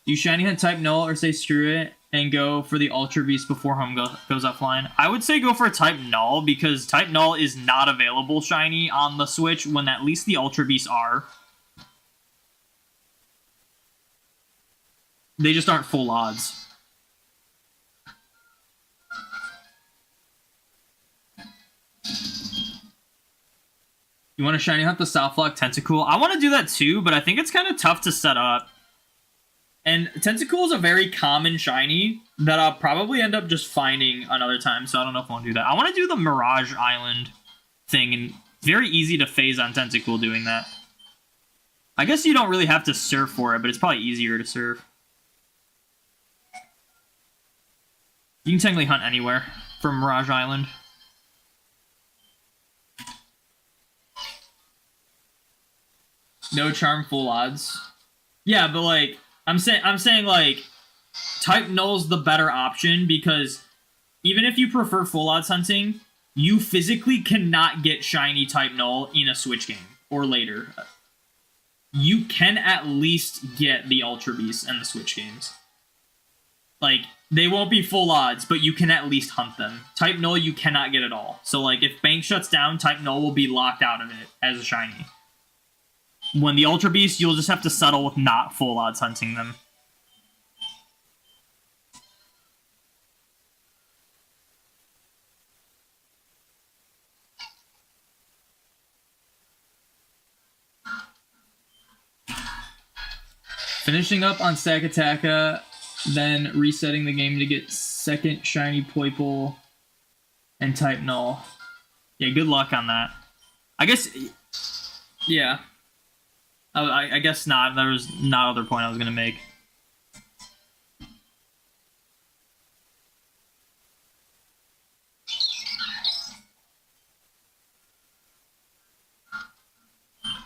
Do shiny hunt type null or say screw it and go for the Ultra Beast before home goes offline? I would say go for type null, because type null is not available shiny on the Switch when at least the Ultra Beasts are. They just aren't full odds. You want to shiny hunt the South Lock Tentacool? I want to do that too, but I think it's kind of tough to set up. And Tentacool is a very common shiny that I'll probably end up just finding another time, so I don't know if I want to do that. I want to do the Mirage Island thing, and it's very easy to phase on Tentacool doing that. I guess you don't really have to surf for it, but it's probably easier to surf. You can technically hunt anywhere from Mirage Island. No charm, full odds. Yeah, but like I'm saying like type null's the better option because even if you prefer full odds hunting, you physically cannot get shiny type null in a Switch game or later. You can at least get the Ultra Beasts in the Switch games. Like, they won't be full odds, but you can at least hunt them. Type null you cannot get at all. So like if Bank shuts down, type null will be locked out of it as a shiny. When the Ultra Beast, you'll just have to settle with not full odds hunting them. Finishing up on Sakataka, then resetting the game to get second shiny Poipole and type null. Yeah, good luck on that. I guess, yeah. I guess not. There was not other point I was going to make.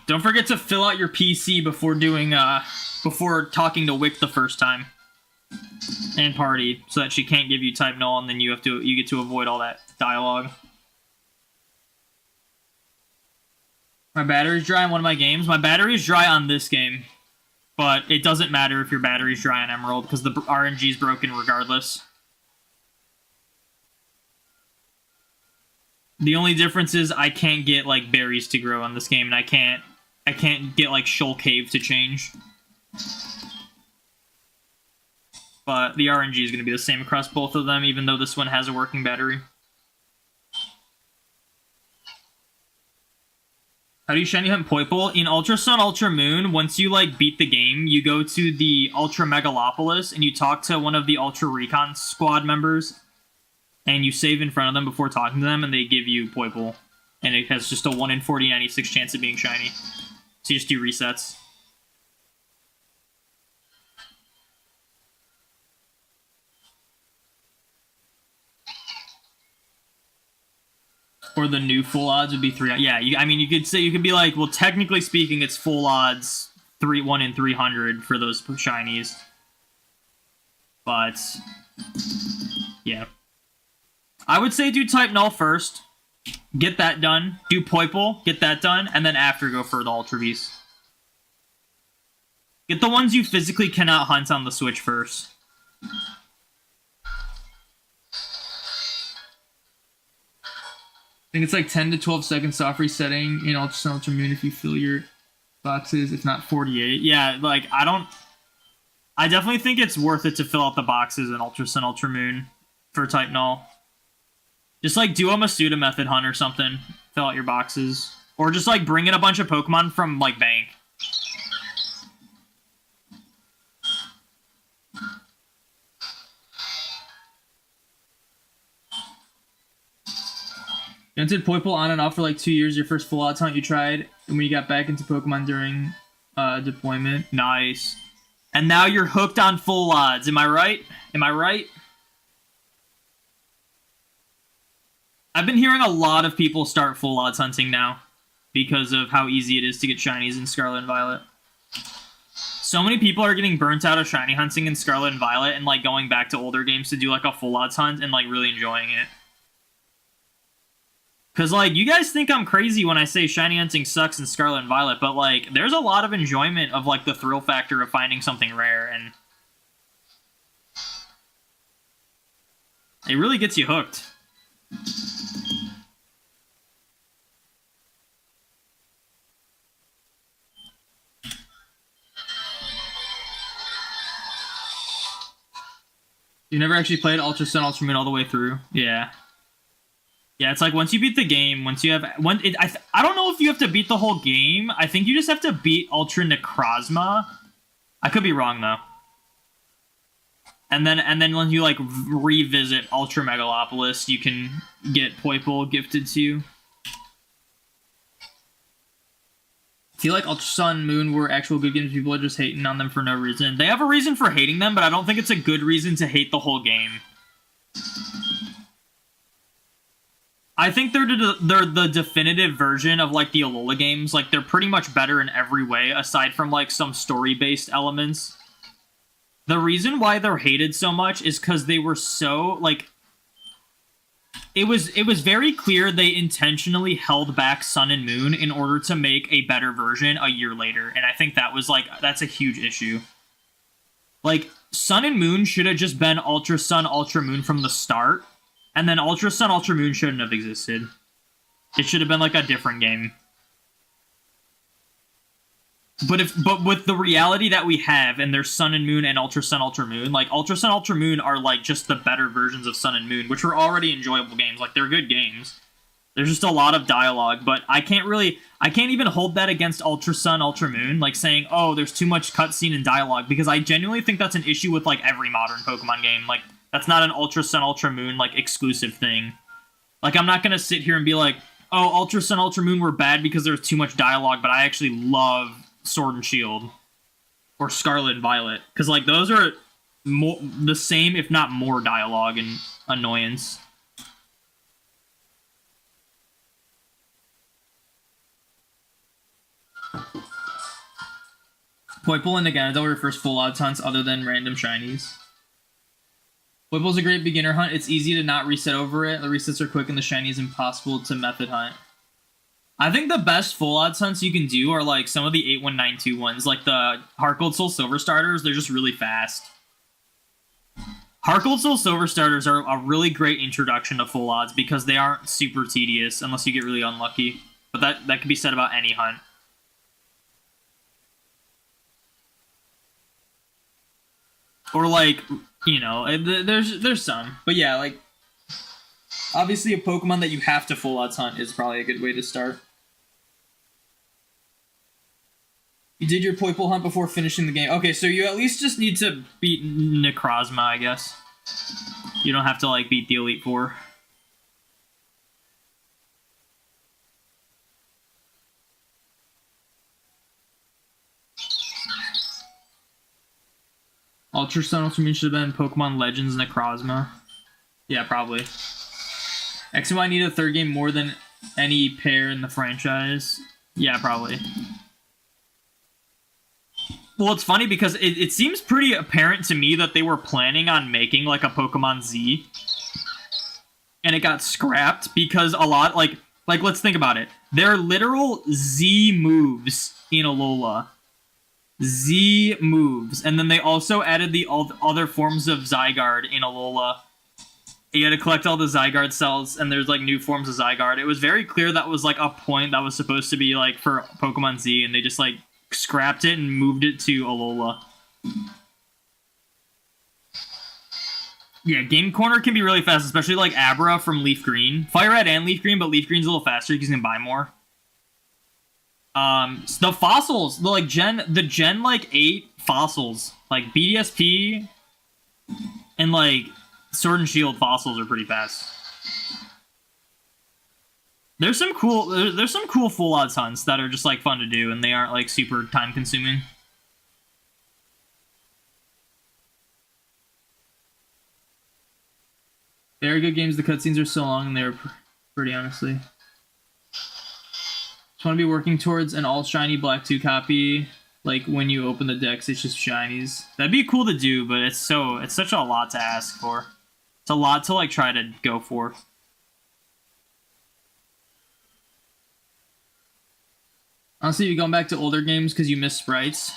Don't forget to fill out your PC before doing before talking to Wick the first time. And Party, so that she can't give you type null and then you get to avoid all that dialogue. My battery's dry on one of my games. My battery's dry on this game. But it doesn't matter if your battery's dry on Emerald, because the RNG's broken regardless. The only difference is I can't get, like, berries to grow on this game, and I can't get, like, Shoal Cave to change. But the RNG is going to be the same across both of them, even though this one has a working battery. How do you shiny hunt Poipole? In Ultra Sun, Ultra Moon, once you, like, beat the game, you go to the Ultra Megalopolis, and you talk to one of the Ultra Recon Squad members, and you save in front of them before talking to them, and they give you Poipole. And it has just a 1 in 4096 chance of being shiny. So you just do resets. Or the new full odds would be 3. Yeah, I mean, you could be like, well, technically speaking, it's full odds 1 in 300 for those shinies. But yeah, I would say do type null first, get that done. Do Poipole, get that done, and then after go for the Ultra Beast. Get the ones you physically cannot hunt on the Switch first. I think it's like 10 to 12 seconds soft resetting in Ultra Sun, Ultra Moon if you fill your boxes, if not 48. Yeah, like, I definitely think it's worth it to fill out the boxes in Ultra Sun, Ultra Moon for type null. Just, like, do a Masuda method hunt or something. Fill out your boxes. Or just, like, bring in a bunch of Pokemon from, like, Bank. You hunted Poipole on and off for like 2 years. Your first full odds hunt you tried, and when you got back into Pokemon during deployment. Nice. And now you're hooked on full odds. Am I right? Am I right? I've been hearing a lot of people start full odds hunting now because of how easy it is to get shinies in Scarlet and Violet. So many people are getting burnt out of shiny hunting in Scarlet and Violet and like going back to older games to do like a full odds hunt and like really enjoying it. Because, like, you guys think I'm crazy when I say shiny hunting sucks in Scarlet and Violet, but, like, there's a lot of enjoyment of, like, the thrill factor of finding something rare, and it really gets you hooked. You never actually played Ultra Sun, Ultra Moon all the way through? Yeah. Yeah, it's like once you beat the game, once you have I don't know if you have to beat the whole game. I think you just have to beat Ultra Necrozma. I could be wrong though. And then when you like revisit Ultra Megalopolis, you can get Poipole gifted to you. I feel like Ultra Sun Moon were actual good games. People are just hating on them for no reason. They have a reason for hating them, but I don't think it's a good reason to hate the whole game. I think they're the definitive version of like the Alola games. Like they're pretty much better in every way, aside from like some story-based elements. The reason why they're hated so much is because they were so like. It was very clear they intentionally held back Sun and Moon in order to make a better version a year later, and I think that was like that's a huge issue. Like Sun and Moon should have just been Ultra Sun, Ultra Moon from the start. And then Ultra Sun, Ultra Moon shouldn't have existed. It should have been like a different game. But with the reality that we have, and there's Sun and Moon and Ultra Sun, Ultra Moon, like Ultra Sun, Ultra Moon are like just the better versions of Sun and Moon, which were already enjoyable games. Like they're good games. There's just a lot of dialogue, but I can't even hold that against Ultra Sun, Ultra Moon, like saying, oh, there's too much cutscene and dialogue, because I genuinely think that's an issue with like every modern Pokemon game. Like that's not an Ultra Sun, Ultra Moon like exclusive thing. Like I'm not gonna sit here and be like, oh, Ultra Sun, Ultra Moon were bad because there's too much dialogue, but I actually love Sword and Shield or Scarlet and Violet, because like those are the same, if not more, dialogue and annoyance. Poipole and Nagano were your first full odds hunts other than random shinies. Poipole's a great beginner hunt. It's easy to not reset over it. The resets are quick and the shiny is impossible to method hunt. I think the best full odds hunts you can do are like some of the 8192 ones, like the Heart Gold Soul Silver starters. They're just really fast. Heart Gold Soul Silver starters are a really great introduction to full odds because they aren't super tedious unless you get really unlucky. But that can be said about any hunt. Or like, you know, there's some. But yeah, like, obviously a Pokemon that you have to full odds hunt is probably a good way to start. You did your Poipole hunt before finishing the game. Okay, so you at least just need to beat Necrozma, I guess. You don't have to, like, beat the Elite Four. Ultra Sun, Ultra Moon should have been Pokemon Legends Necrozma. Yeah, probably. X and Y need a third game more than any pair in the franchise. Yeah, probably. Well, it's funny because it seems pretty apparent to me that they were planning on making like a Pokemon Z. And it got scrapped because a lot, like let's think about it. There are literal Z moves in Alola. Z moves. And then they also added the other forms of Zygarde in Alola. You had to collect all the Zygarde cells, and there's like new forms of Zygarde. It was very clear that was like a point that was supposed to be like for Pokemon Z, and they just like scrapped it and moved it to Alola. Yeah, Game Corner can be really fast, especially like Abra from Leaf Green. Fire Red and Leaf Green, but Leaf Green's a little faster because you can buy more. The fossils, the Gen like 8 fossils, like BDSP and like Sword and Shield fossils are pretty fast. There's some cool full odds hunts that are just like fun to do, and they aren't like super time consuming. Very good games. The cutscenes are so long, and they're pretty, honestly. Just want to be working towards an all shiny Black 2 copy. Like when you open the decks, it's just shinies. That'd be cool to do, but it's such a lot to ask for. It's a lot to like try to go for. Honestly, you're going back to older games because you miss sprites.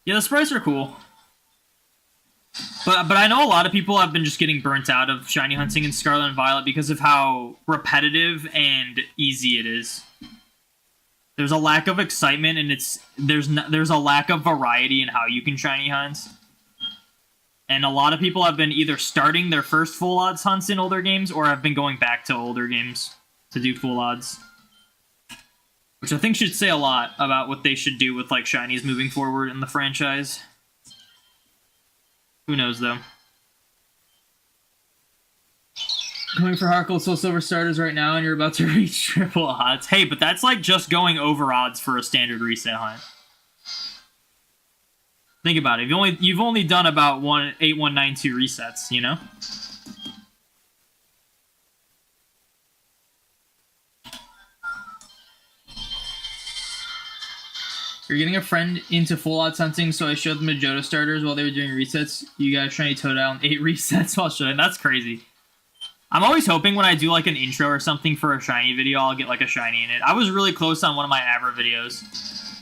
Yeah, the sprites are cool. But I know a lot of people have been just getting burnt out of shiny hunting in Scarlet and Violet because of how repetitive and easy it is. There's a lack of excitement, and there's a lack of variety in how you can shiny hunt. And a lot of people have been either starting their first full odds hunts in older games or have been going back to older games to do full odds. Which I think should say a lot about what they should do with like shinies moving forward in the franchise. Who knows though? Going for Hardcore Soul Silver starters right now and you're about to reach triple odds. Hey, but that's like just going over odds for a standard reset hunt. Think about it. You've only done about 8192 resets, you know? You're getting a friend into full odds hunting, so I showed them the Johto starters while they were doing resets. You got a shiny Totodile and 8 resets while showing. That's crazy. I'm always hoping when I do like an intro or something for a shiny video, I'll get like a shiny in it. I was really close on one of my Abra videos.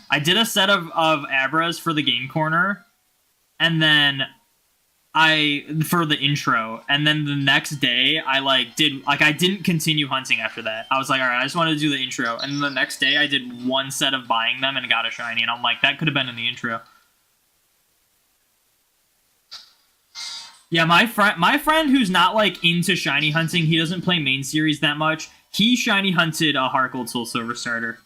I did a set of Abras for the game corner, and then for the intro, and then the next day I didn't continue hunting after that. I was like, all right, I just wanted to do the intro, and then the next day I did one set of buying them and got a shiny, and I'm like, that could have been in the intro. Yeah, my friend who's not like into shiny hunting, he doesn't play main series that much. He shiny hunted a Heart Gold Soul Silver starter.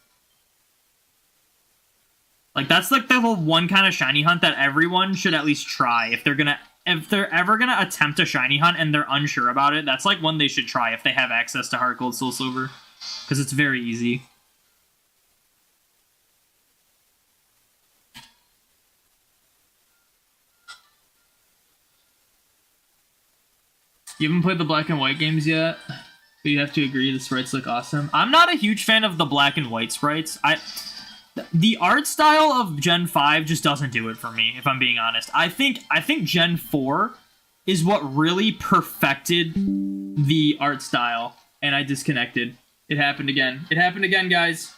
Like that's like the whole one kind of shiny hunt that everyone should at least try if they're ever gonna attempt a shiny hunt and they're unsure about it. That's like one they should try if they have access to Heart Gold Soul Silver, because it's very easy. You haven't played the black and white games yet, but you have to agree the sprites look awesome. I'm not a huge fan of the black and white sprites. The art style of Gen 5 just doesn't do it for me, if I'm being honest. I think Gen 4 is what really perfected the art style, and I disconnected. It happened again. It happened again, guys.